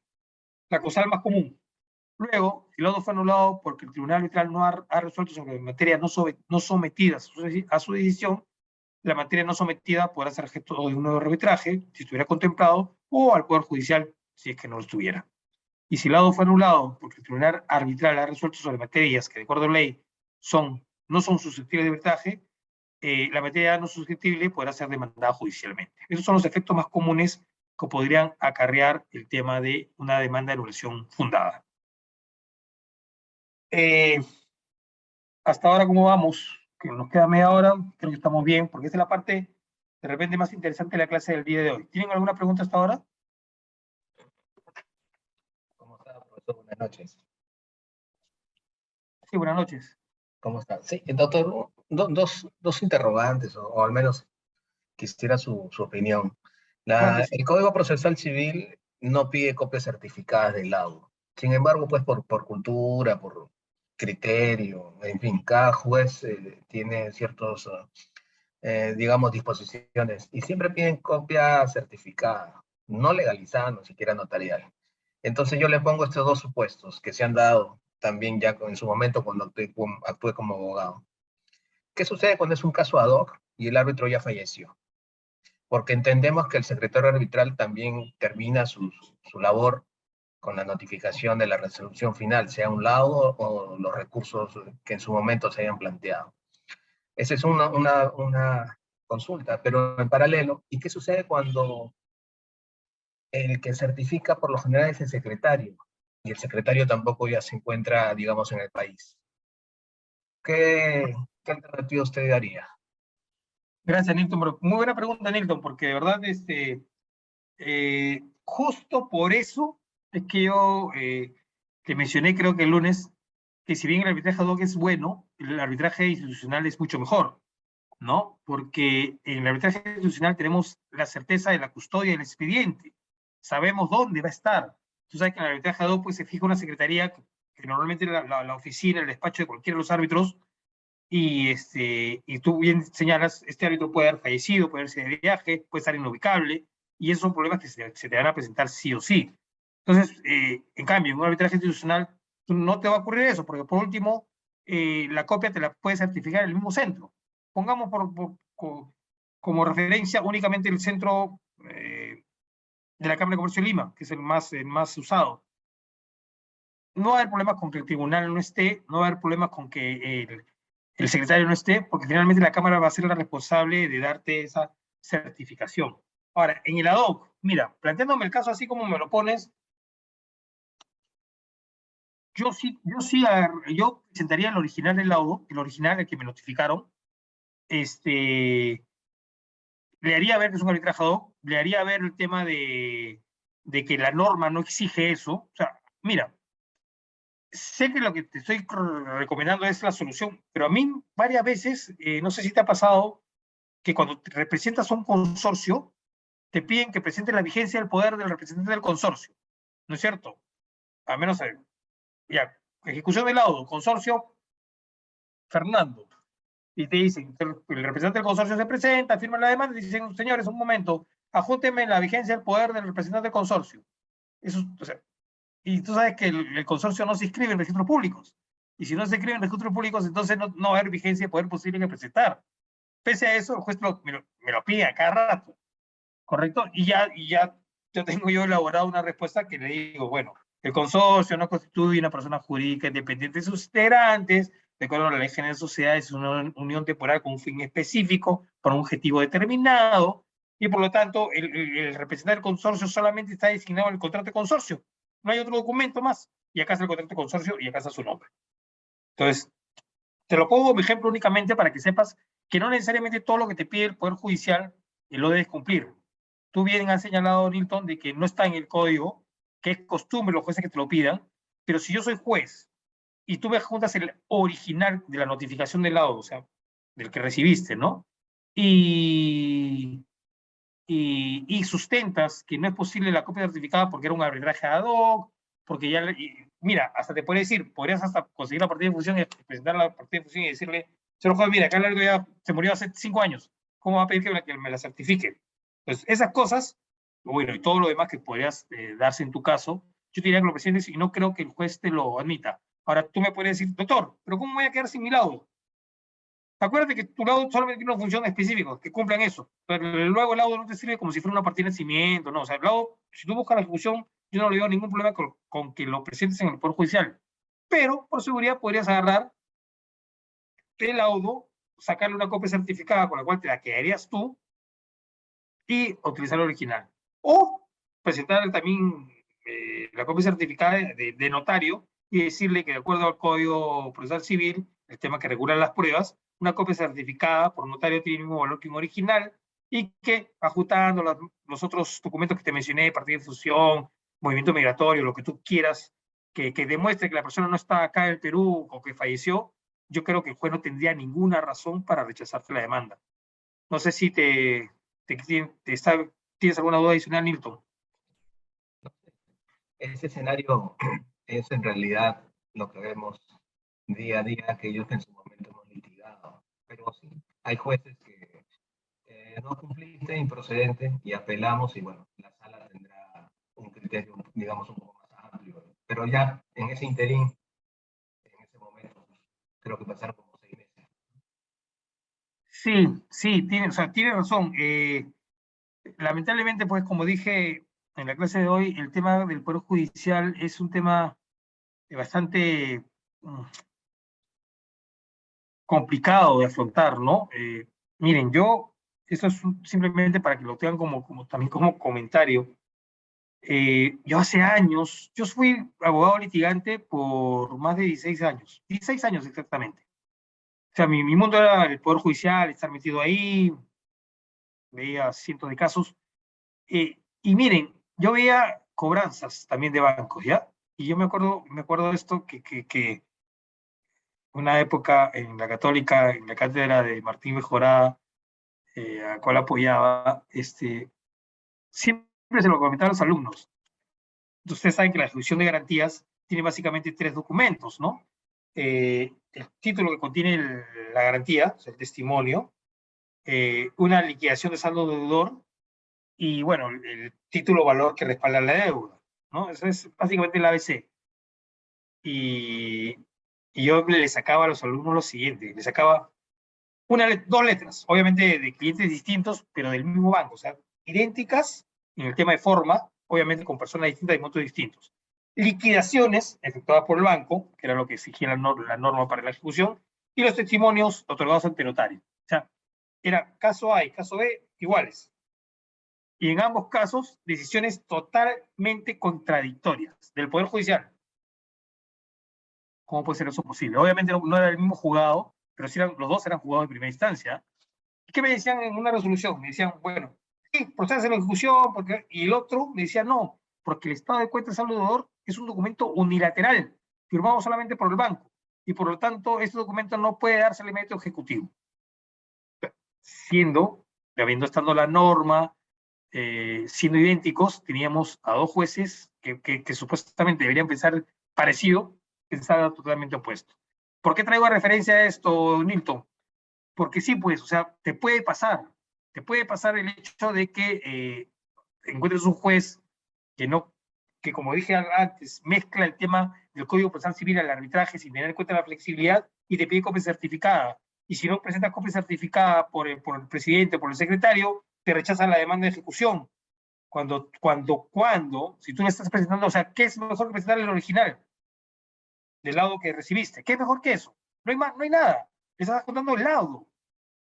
causal más común. Luego, si el laudo fue anulado porque el tribunal arbitral no ha resuelto sobre materias no sometidas a su decisión, la materia no sometida podrá ser objeto de un nuevo arbitraje, si estuviera contemplado, o al Poder Judicial, si es que no lo estuviera. Y si el laudo fue anulado porque el tribunal arbitral ha resuelto sobre materias que, de acuerdo a la ley, no son susceptibles de arbitraje, la materia no susceptible podrá ser demandada judicialmente. Esos son los efectos más comunes que podrían acarrear el tema de una demanda de anulación fundada. Hasta ahora, ¿cómo vamos? Que nos queda media hora, creo que estamos bien, porque esta es la parte de repente más interesante de la clase del día de hoy. ¿Tienen alguna pregunta hasta ahora? ¿Cómo está, profesor? Buenas noches. Sí, buenas noches. ¿Cómo está? Sí, doctor, dos interrogantes, o al menos quisiera su opinión. Claro que sí. El Código Procesal Civil no pide copias certificadas del laudo. Sin embargo, pues por cultura, por criterio, en fin, cada juez tiene ciertos, digamos, disposiciones y siempre piden copia certificada, no legalizada, ni siquiera notarial. Entonces yo le pongo estos dos supuestos que se han dado también ya en su momento cuando actué como abogado. ¿Qué sucede cuando es un caso ad hoc y el árbitro ya falleció? Porque entendemos que el secretario arbitral también termina su labor con la notificación de la resolución final, sea un laudo o los recursos que en su momento se hayan planteado. Esa es una consulta, pero en paralelo, ¿y qué sucede cuando el que certifica por lo general es el secretario? Y el secretario tampoco ya se encuentra, digamos, en el país. ¿Qué alternativa usted daría? Gracias, Nilton. Muy buena pregunta, Nilton, porque de verdad, justo por eso es que yo te mencioné, creo que el lunes, que si bien el arbitraje ad hoc es bueno, el arbitraje institucional es mucho mejor, ¿no? Porque en el arbitraje institucional tenemos la certeza de la custodia del expediente. Sabemos dónde va a estar. Tú sabes que en el arbitraje ad hoc pues, se fija una secretaría que normalmente es la oficina, el despacho de cualquiera de los árbitros, y tú bien señalas, este árbitro puede haber fallecido, puede haberse de viaje, puede estar inubicable, y esos son problemas que se te van a presentar sí o sí. Entonces, en cambio, en un arbitraje institucional no te va a ocurrir eso, porque por último, la copia te la puede certificar el mismo centro. Pongamos como referencia únicamente el centro de la Cámara de Comercio de Lima, que es el más usado. No va a haber problemas con que el tribunal no esté, no va a haber problemas con que el secretario no esté, porque finalmente la Cámara va a ser la responsable de darte esa certificación. Ahora, en el ad hoc, mira, planteándome el caso así como me lo pones, yo presentaría el original del laudo, el original, el que me notificaron, le haría ver que es un arbitraje ad hoc, le haría ver el tema de que la norma no exige eso. O sea, mira, sé que lo que te estoy recomendando es la solución, pero a mí varias veces, no sé si te ha pasado, que cuando te representas a un consorcio, te piden que presentes la vigencia del poder del representante del consorcio, ¿no es cierto? A menos, ya, ejecución del laudo, consorcio Fernando, y te dicen, el representante del consorcio se presenta, firma la demanda y dicen, señores, un momento, ajúntenme la vigencia del poder del representante del consorcio. Eso, o sea, y tú sabes que el consorcio no se inscribe en registros públicos. Y si no se inscribe en registros públicos, entonces no va a haber vigencia de poder posible que presentar. Pese a eso, el juez me lo pide a cada rato, ¿correcto? Ya tengo yo elaborado una respuesta que le digo, bueno, el consorcio no constituye una persona jurídica independiente de sus integrantes, de acuerdo a la ley general de sociedades, es una unión temporal con un fin específico, para un objetivo determinado, y por lo tanto, el representante del consorcio solamente está designado en el contrato de consorcio. No hay otro documento más, y acá está el contrato de consorcio y acá está su nombre. Entonces, te lo pongo como ejemplo únicamente para que sepas que no necesariamente todo lo que te pide el Poder Judicial lo debes cumplir. Tú bien has señalado, Nilton, de que no está en el código, que es costumbre los jueces que te lo pidan, pero si yo soy juez y tú me adjuntas el original de la notificación del laudo, o sea, del que recibiste, ¿no? Y sustentas que no es posible la copia certificada porque era un arbitraje ad hoc, porque ya, mira, hasta te puede decir, podrías hasta conseguir la partida de función y presentar la partida de función y decirle, señor juez, mira, acá el árbitro ya se murió hace 5 años, ¿cómo va a pedir que me la certifique? Entonces, esas cosas, bueno, y todo lo demás que podrías darse en tu caso, yo te diría que lo presentes y no creo que el juez te lo admita. Ahora, tú me puedes decir, doctor, ¿pero cómo voy a quedar sin mi laudo? Acuérdate que tu laudo solamente tiene una función específica, que cumplan eso. Pero luego el laudo no te sirve como si fuera una partida de nacimiento, ¿no? O sea, el laudo, si tú buscas la ejecución, yo no le veo ningún problema con que lo presentes en el Poder Judicial. Pero, por seguridad, podrías agarrar el laudo, sacarle una copia certificada con la cual te la quedarías tú y utilizar el original. O presentar también la copia certificada de notario y decirle que de acuerdo al Código Procesal Civil, el tema que regula las pruebas, una copia certificada por notario tiene el mismo valor que un original y que ajustando los otros documentos que te mencioné, partida de fusión, movimiento migratorio, lo que tú quieras, que demuestre que la persona no está acá en el Perú o que falleció, yo creo que el juez no tendría ninguna razón para rechazarte la demanda. No sé si ¿tienes alguna duda adicional, Nilton? Ese escenario es en realidad lo que vemos día a día, aquellos que en su momento hemos litigado. Pero sí, hay jueces que no cumpliste, improcedente, y apelamos, y bueno, la sala tendrá un criterio, digamos, un poco más amplio. Pero ya en ese interín, en ese momento, creo que pasaron como 6 meses. Sí, tiene razón. Lamentablemente, pues como dije en la clase de hoy, el tema del Poder Judicial es un tema bastante complicado de afrontar, ¿no? Miren, esto es simplemente para que lo tengan también como comentario. Yo hace años, yo fui abogado litigante por más de 16 años exactamente. O sea, mi mundo era el Poder Judicial, estar metido ahí, veía cientos de casos. Y miren, yo veía cobranzas también de bancos, ¿ya? Y yo me acuerdo de esto, que una época en la Católica, en la cátedra de Martín Mejorada, a la cual apoyaba, siempre se lo comentaba a los alumnos. Ustedes saben que la ejecución de garantías tiene básicamente 3 documentos, ¿no? El título que contiene la garantía, o sea, el testimonio, una liquidación de saldo deudor y, bueno, el título valor que respalda la deuda, ¿no? Eso es básicamente el ABC. Y yo le sacaba a los alumnos lo siguiente, le sacaba 2 letras, obviamente de clientes distintos, pero del mismo banco, o sea, idénticas en el tema de forma, obviamente con personas distintas y montos distintos. Liquidaciones efectuadas por el banco, que era lo que exigía la norma para la ejecución, y los testimonios otorgados ante notario. O sea, era caso A y caso B iguales. Y en ambos casos, decisiones totalmente contradictorias del Poder Judicial. ¿Cómo puede ser eso posible? Obviamente no era el mismo juzgado, pero sí los dos eran juzgados de primera instancia. ¿Y qué me decían en una resolución? Me decían, bueno, sí, procede a la ejecución, porque... y el otro me decía, no, porque el estado de cuenta de saldo deudor es un documento unilateral, firmado solamente por el banco, y por lo tanto, este documento no puede darse al método ejecutivo. Habiendo estando la norma, siendo idénticos, teníamos a dos jueces que supuestamente deberían pensar parecido, pensaban totalmente opuesto. ¿Por qué traigo a referencia a esto, Nilton? Porque sí, pues, o sea, te puede pasar el hecho de que encuentres un juez que como dije antes, mezcla el tema del Código Procesal Civil al arbitraje sin tener en cuenta la flexibilidad y te pide copia certificada. Y si no presentas copia certificada por el presidente, por el secretario, te rechazan la demanda de ejecución. Cuando, si tú le estás presentando, o sea, ¿qué es mejor que presentar el original del laudo que recibiste? ¿Qué es mejor que eso? No hay nada. Le estás contando el laudo.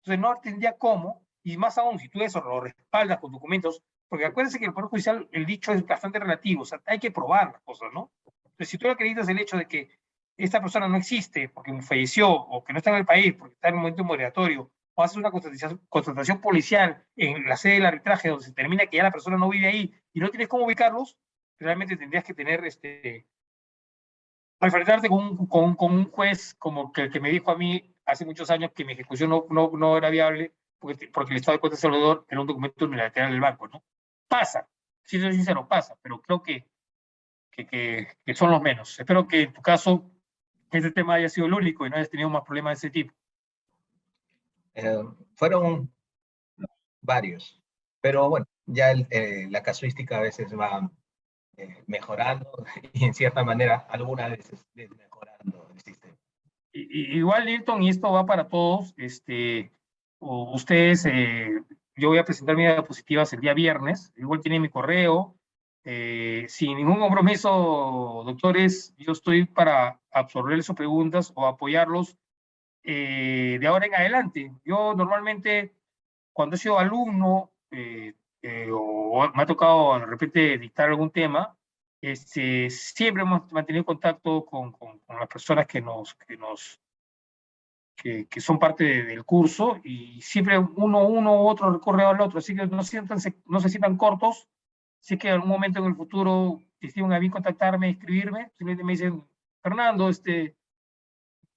Entonces no tendría cómo, y más aún si tú eso lo respaldas con documentos, porque acuérdense que el Poder Judicial, el dicho es bastante relativo, o sea, hay que probar las cosas, ¿no? Entonces, si tú acreditas el hecho de que esta persona no existe porque falleció o que no está en el país porque está en un momento migratorio, o haces una constatación policial en la sede del arbitraje donde se determina que ya la persona no vive ahí y no tienes cómo ubicarlos, realmente tendrías que tener enfrentarte con un juez como el que me dijo a mí hace muchos años que mi ejecución no era viable porque el estado de cuenta de salvador era un documento unilateral del banco, ¿no? Pasa, si soy sincero, pasa, pero creo que son los menos. Espero que en tu caso este tema haya sido el único y no hayas tenido más problemas de ese tipo. Fueron varios, pero bueno, ya la casuística a veces va mejorando y en cierta manera algunas veces desmejorando el sistema. Igual, Nilton, y esto va para todos, ustedes, yo voy a presentar mis diapositivas el día viernes, igual tienen mi correo, sin ningún compromiso, doctores, yo estoy para absorber sus preguntas o apoyarlos de ahora en adelante. Yo normalmente, cuando he sido alumno o me ha tocado de repente dictar algún tema, siempre hemos mantenido contacto con las personas que son parte del curso y siempre uno u otro recorre al otro, así que no se sientan cortos. Si es que en algún momento en el futuro deciden a mí contactarme, escribirme, simplemente me dicen, Fernando,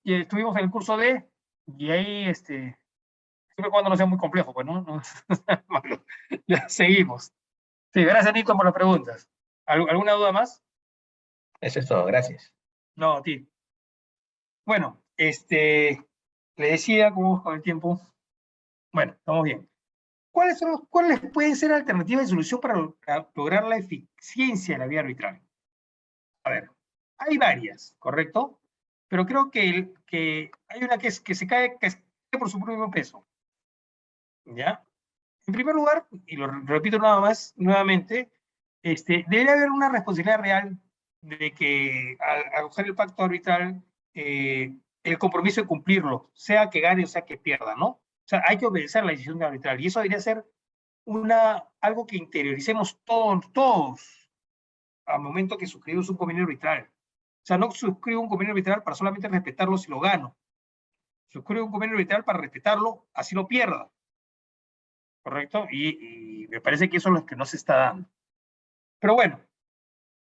y estuvimos en el curso D y ahí, siempre cuando no sea muy complejo, pues, ¿no? Bueno, ya seguimos. Sí, gracias, Nico, por las preguntas. ¿Alguna duda más? Eso es todo, gracias. No, a ti. Bueno, le decía, ¿cómo vamos con el tiempo? Bueno, estamos bien. ¿Cuáles pueden ser alternativas de solución para lograr la eficiencia de la vía arbitral? A ver, hay varias, ¿correcto? Pero creo que hay una que se cae por su propio peso. ¿Ya? En primer lugar, y lo repito nuevamente, debería haber una responsabilidad real de que al usar el pacto arbitral, el compromiso de cumplirlo, sea que gane o sea que pierda, ¿no? O sea, hay que obedecer la decisión de arbitral y eso debería ser algo que interioricemos todos al momento que suscribimos un convenio arbitral. O sea, no suscribo un convenio arbitral para solamente respetarlo si lo gano. Suscribo un convenio arbitral para respetarlo así lo pierda. ¿Correcto? Y me parece que eso es lo que no se está dando. Pero bueno,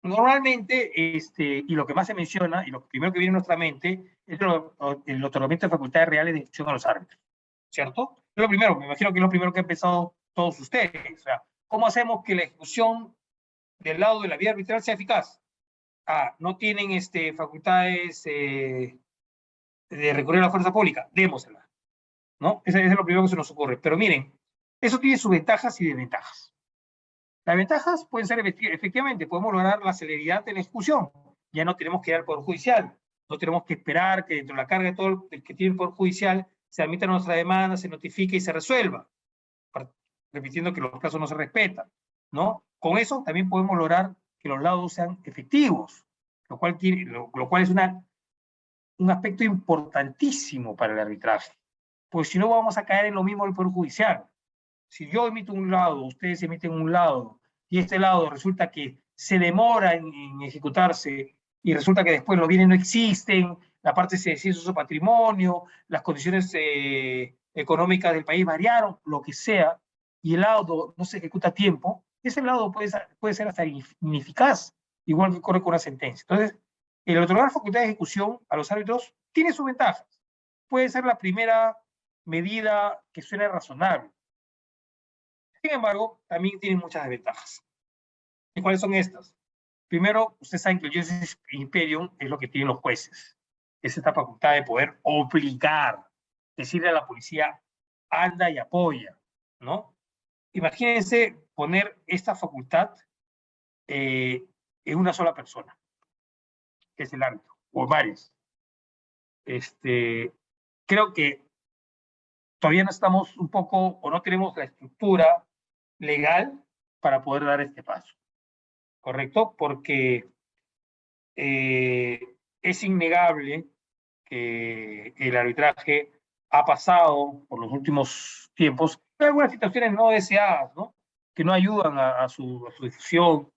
normalmente, y lo que más se menciona, y lo primero que viene a nuestra mente, es el otorgamiento de facultades reales de ejecución a los árbitros, ¿cierto? Es lo primero, me imagino que es lo primero que han pensado todos ustedes. O sea, ¿cómo hacemos que la ejecución del lado de la vía arbitral sea eficaz? No tienen facultades de recurrir a la fuerza pública, démosela, ¿no? Ese es lo primero que se nos ocurre. Pero miren, eso tiene sus ventajas y desventajas. Las ventajas pueden ser, efectivamente, podemos lograr la celeridad de la ejecución. Ya no tenemos que ir al Poder Judicial, no tenemos que esperar que dentro de la carga de todo el que tiene el Poder Judicial se admita nuestra demanda, se notifique y se resuelva, repitiendo que los plazos no se respetan, ¿no? Con eso también podemos lograr que los laudos sean efectivos, lo cual es un aspecto importantísimo para el arbitraje, pues si no vamos a caer en lo mismo del Poder Judicial. Si yo emito un laudo, ustedes emiten un laudo, y este laudo resulta que se demora en ejecutarse, y resulta que después los bienes no existen, la parte se deshizo su patrimonio, las condiciones económicas del país variaron, lo que sea, y el laudo no se ejecuta a tiempo, ese laudo puede ser hasta ineficaz, igual que ocurre con una sentencia. Entonces, el otorgar facultad de ejecución a los árbitros tiene sus ventajas. Puede ser la primera medida que suene razonable. Sin embargo, también tiene muchas desventajas. ¿Y cuáles son estas? Primero, ustedes saben que el ius imperium es lo que tienen los jueces. Es esta facultad de poder obligar, decirle a la policía, anda y apoya, ¿no? Imagínense poner esta facultad en una sola persona, que es el árbitro, o varias. Creo que todavía no estamos un poco, o no tenemos la estructura legal para poder dar este paso, ¿correcto? Porque es innegable que el arbitraje ha pasado por los últimos tiempos en algunas situaciones no deseadas, ¿no? Que no ayudan a su difusión,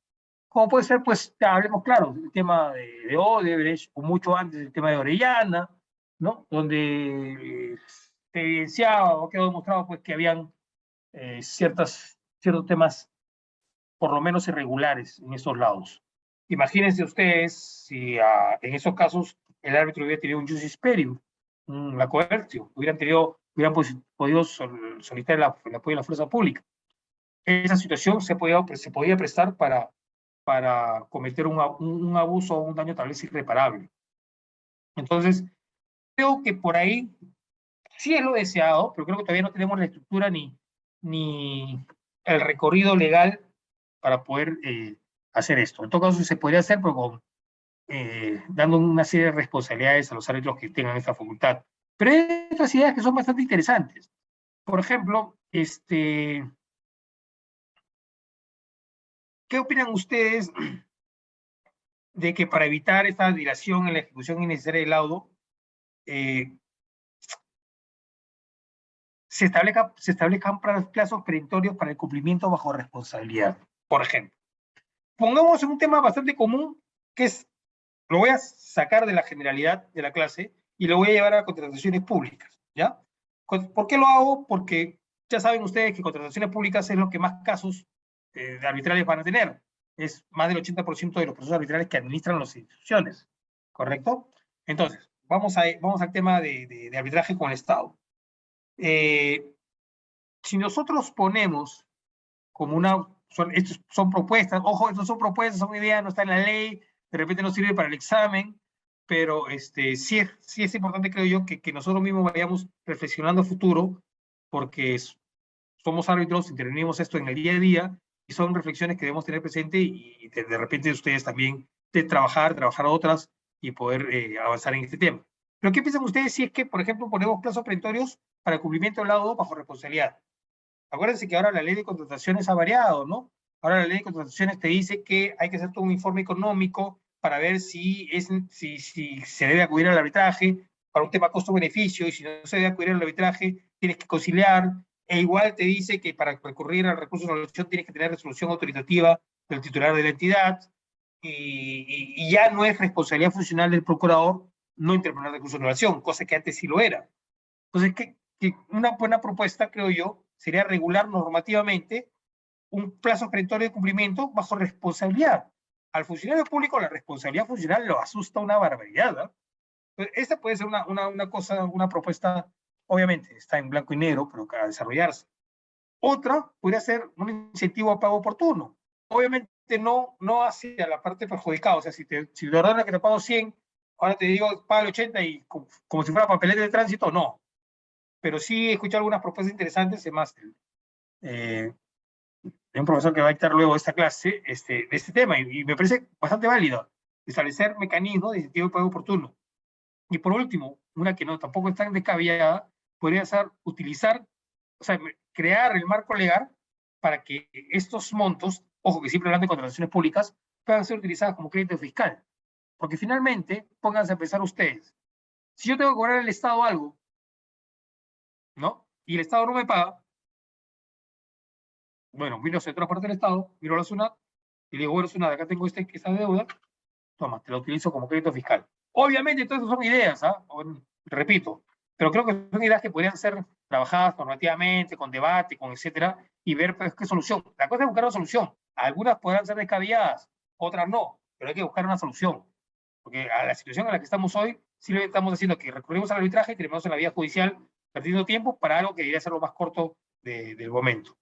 como puede ser, pues, ya hablemos claro, el tema de Odebrecht, o mucho antes el tema de Orellana, ¿no? Donde se evidenciaba o quedó demostrado, pues, que habían ciertos temas, por lo menos irregulares, en esos lados. Imagínense ustedes si en esos casos el árbitro hubiera tenido un ius imperium, la coerción, hubieran podido solicitar el apoyo de la fuerza pública. Esa situación se podía prestar para cometer un abuso o un daño tal vez irreparable. Entonces, creo que por ahí sí es lo deseado, pero creo que todavía no tenemos la estructura ni el recorrido legal para poder hacer esto. En todo caso, se podría hacer, pero dando una serie de responsabilidades a los árbitros que tengan esta facultad. Pero hay otras ideas que son bastante interesantes. Por ejemplo, ¿qué opinan ustedes de que para evitar esta dilación en la ejecución innecesaria del laudo, se establezcan plazos perentorios para el cumplimiento bajo responsabilidad? Por ejemplo, pongamos un tema bastante común, que es, lo voy a sacar de la generalidad de la clase y lo voy a llevar a contrataciones públicas, ¿ya? ¿Por qué lo hago? Porque ya saben ustedes que contrataciones públicas es lo que más casos de arbitrales van a tener. Es más del 80% de los procesos arbitrales que administran las instituciones, ¿correcto? Entonces, vamos al tema de arbitraje con el Estado. Si nosotros ponemos como estos son propuestas, ojo, estos son propuestas, son ideas, no está en la ley, de repente no sirve para el examen, pero sí es importante, creo yo, que nosotros mismos vayamos reflexionando a futuro, porque somos árbitros, intervenimos esto en el día a día, y son reflexiones que debemos tener presente, y de repente ustedes también de trabajar otras, y poder avanzar en este tema. Pero ¿qué piensan ustedes si es que, por ejemplo, ponemos plazos perentorios para el cumplimiento del laudo bajo responsabilidad? Acuérdense que ahora la ley de contrataciones ha variado, ¿no? Ahora la ley de contrataciones te dice que hay que hacer todo un informe económico para ver si se debe acudir al arbitraje para un tema costo-beneficio, y si no se debe acudir al arbitraje, tienes que conciliar, e igual te dice que para recurrir al recurso de anulación tienes que tener resolución autoritativa del titular de la entidad, y ya no es responsabilidad funcional del procurador no interponer recurso de anulación, cosa que antes sí lo era. Entonces, que una buena propuesta, creo yo, sería regular normativamente un plazo perentorio de cumplimiento bajo responsabilidad. Al funcionario público la responsabilidad funcional lo asusta una barbaridad, ¿eh? Entonces, esta puede ser una propuesta, obviamente, está en blanco y negro, pero que a desarrollarse. Otra podría ser un incentivo a pago oportuno. Obviamente no hacia la parte perjudicada, o sea, si te ordena que te pago 100, ahora te digo, paga el 80 y como si fuera papeleta de tránsito, no. Pero sí he escuchado algunas propuestas interesantes, además de un profesor que va a dictar luego esta clase, de este tema, y me parece bastante válido, establecer mecanismos de incentivo de pago oportuno. Y por último, una que tampoco es tan descabellada, podría ser crear el marco legal para que estos montos, ojo que siempre hablando de contrataciones públicas, puedan ser utilizadas como crédito fiscal. Porque finalmente, pónganse a pensar ustedes, si yo tengo que cobrar al Estado algo, ¿no? Y el Estado no me paga, bueno, miro hacia otra parte del Estado, miro a la SUNAT y le digo, bueno, SUNAT, acá tengo esta deuda, toma, te la utilizo como crédito fiscal. Obviamente, todas esas son ideas, ¿ah? Repito, pero creo que son ideas que podrían ser trabajadas normativamente, con debate, con etcétera, y ver pues, qué solución. La cosa es buscar una solución. Algunas podrán ser descabelladas, otras no, pero hay que buscar una solución. Porque a la situación en la que estamos hoy, sí estamos haciendo que recurrimos al arbitraje y terminamos en la vía judicial perdiendo tiempo para algo que debería ser lo más corto del momento.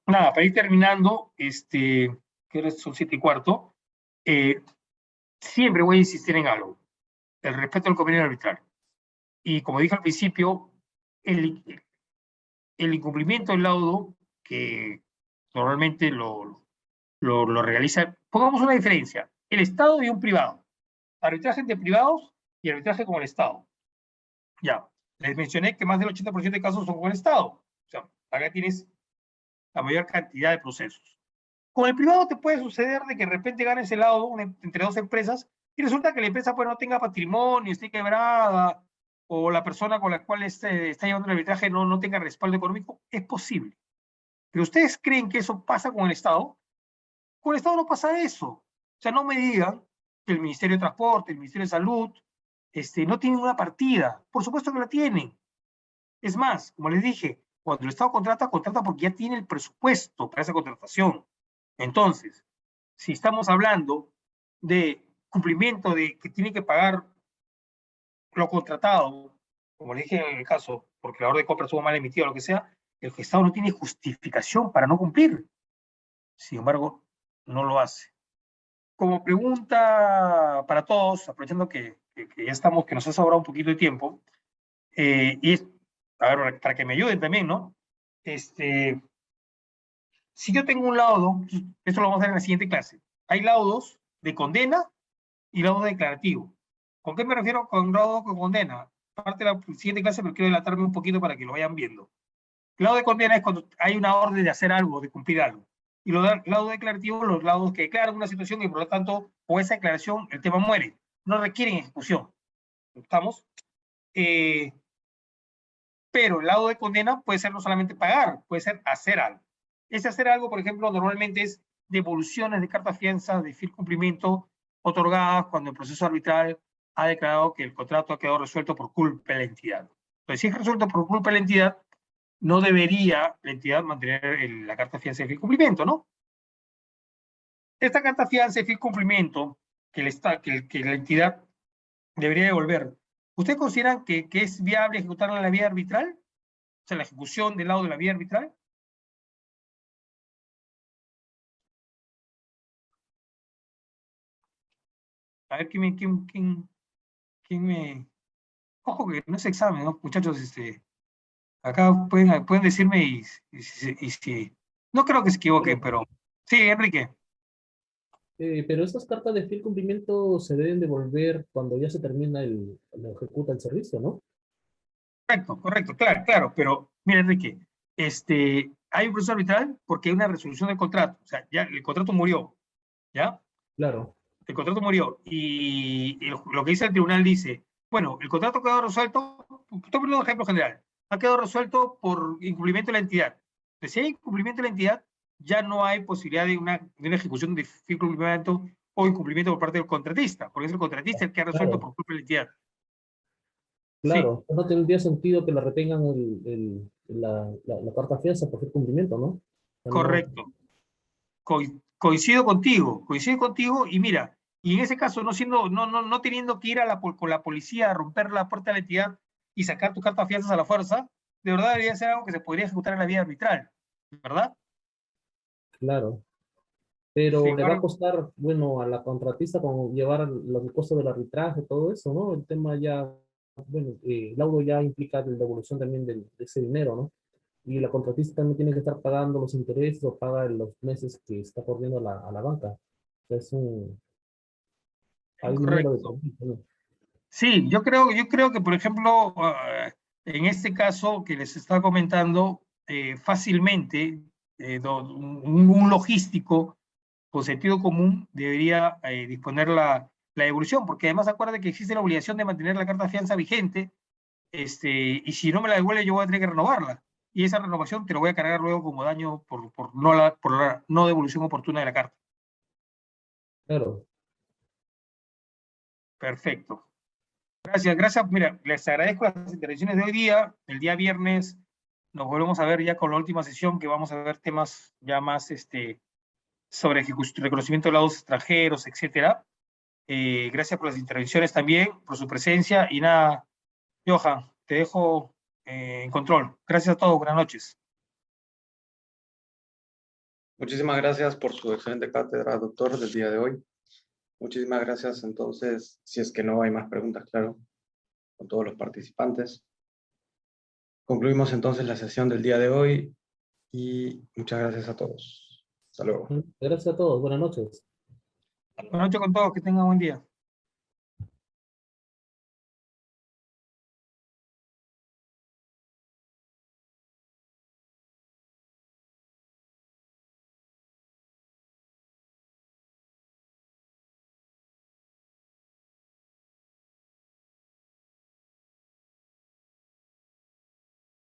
Nada, para ir terminando, que ahora son 7:15, siempre voy a insistir en algo, el respeto al convenio arbitral. Y como dije al principio, el incumplimiento del laudo, que normalmente lo realiza, pongamos una diferencia, el Estado y un privado, arbitraje entre privados y arbitraje con el Estado. Ya, les mencioné que más del 80% de casos son con el Estado, o sea, acá tienes la mayor cantidad de procesos. Con el privado te puede suceder de que de repente ganes el laudo entre dos empresas y resulta que la empresa pues, no tenga patrimonio, esté quebrada, o la persona con la cual está llevando el arbitraje no tenga respaldo económico. Es posible. Pero ustedes creen que eso pasa con el Estado. Con el Estado no pasa eso. O sea, no me digan que el Ministerio de Transporte, el Ministerio de Salud, no tienen una partida. Por supuesto que la tienen. Es más, como les dije, cuando el Estado contrata porque ya tiene el presupuesto para esa contratación. Entonces, si estamos hablando de cumplimiento de que tiene que pagar lo contratado, como le dije en el caso, porque la orden de compra estuvo mal emitida o lo que sea, el Estado no tiene justificación para no cumplir. Sin embargo, no lo hace. Como pregunta para todos, aprovechando que ya estamos, que nos ha sobrado un poquito de tiempo, y es, a ver, para que me ayuden también, ¿no? Si yo tengo un laudo, esto lo vamos a ver en la siguiente clase, hay laudos de condena y laudo declarativo. ¿Con qué me refiero con laudo con condena? Parte de la siguiente clase, pero quiero adelantarme un poquito para que lo vayan viendo. El laudo de condena es cuando hay una orden de hacer algo, de cumplir algo. Y los laudos declarativos, los laudos que declaran una situación y por lo tanto, con esa declaración, el tema muere. No requieren ejecución. ¿Estamos? Pero el laudo de condena puede ser no solamente pagar, puede ser hacer algo. Ese hacer algo, por ejemplo, normalmente es devoluciones de carta fianza de firme cumplimiento otorgadas cuando el proceso arbitral ha declarado que el contrato ha quedado resuelto por culpa de la entidad. Entonces, si es resuelto por culpa de la entidad, no debería la entidad mantener la carta fianza de firme cumplimiento, ¿no? Esta carta fianza de firme cumplimiento que la entidad debería devolver, ¿ustedes consideran que es viable ejecutarla en la vía arbitral? O sea, la ejecución del laudo de la vía arbitral. A ver, ¿quién me... Ojo que no es examen, ¿no? Muchachos, acá pueden decirme y si... No creo que se equivoquen, pero... Sí, Enrique. Pero esas cartas de fiel cumplimiento se deben devolver cuando ya se termina lo ejecuta el servicio, ¿no? Correcto, claro, pero mira, Enrique, hay un proceso arbitral porque hay una resolución del contrato, o sea, ya el contrato murió, ¿ya? Claro. El contrato murió y lo que dice el tribunal dice, bueno, el contrato quedó resuelto, estoy poniendo un ejemplo general, ha quedado resuelto por incumplimiento de la entidad. Entonces, si hay incumplimiento de la entidad, ya no hay posibilidad de una ejecución de incumplimiento o incumplimiento por parte del contratista, porque es el contratista el que ha resuelto por culpa de la entidad. Claro, sí. No tendría sentido que la retengan la carta fianza por fiel cumplimiento, ¿no? O sea, Correcto. Coincido contigo y mira, y en ese caso no teniendo que ir con la policía a romper la puerta de la entidad y sacar tu carta fianza a la fuerza, de verdad debería ser algo que se podría ejecutar en la vía arbitral, ¿verdad? Claro, pero Sin le va a embargo, costar, bueno, a la contratista como llevar los costos del arbitraje, todo eso, ¿no? El tema ya, bueno, el laudo ya implica la devolución también de ese dinero, ¿no? Y la contratista también tiene que estar pagando los intereses o paga los meses que está corriendo a la banca. Es hay dinero de correcto. por medio, ¿no? Sí, yo creo que, por ejemplo, en este caso que les estaba comentando, fácilmente un logístico con sentido común debería disponer la devolución, porque además acuérdate que existe la obligación de mantener la carta de fianza vigente, y si no me la devuelve yo voy a tener que renovarla. Y esa renovación te lo voy a cargar luego como daño por la no devolución oportuna de la carta. Claro. Perfecto. Gracias, gracias. Mira, les agradezco las intervenciones de hoy día. El día viernes nos volvemos a ver ya con la última sesión, que vamos a ver temas ya más sobre reconocimiento de laudos extranjeros, etcétera. Gracias por las intervenciones también, por su presencia. Y nada, Johan, te dejo en control. Gracias a todos, buenas noches. Muchísimas gracias por su excelente cátedra, doctor, del día de hoy. Muchísimas gracias, entonces, si es que no hay más preguntas, claro, con todos los participantes. Concluimos entonces la sesión del día de hoy y muchas gracias a todos. Hasta luego. Gracias a todos, buenas noches. Buenas noches con todos, que tengan un buen día.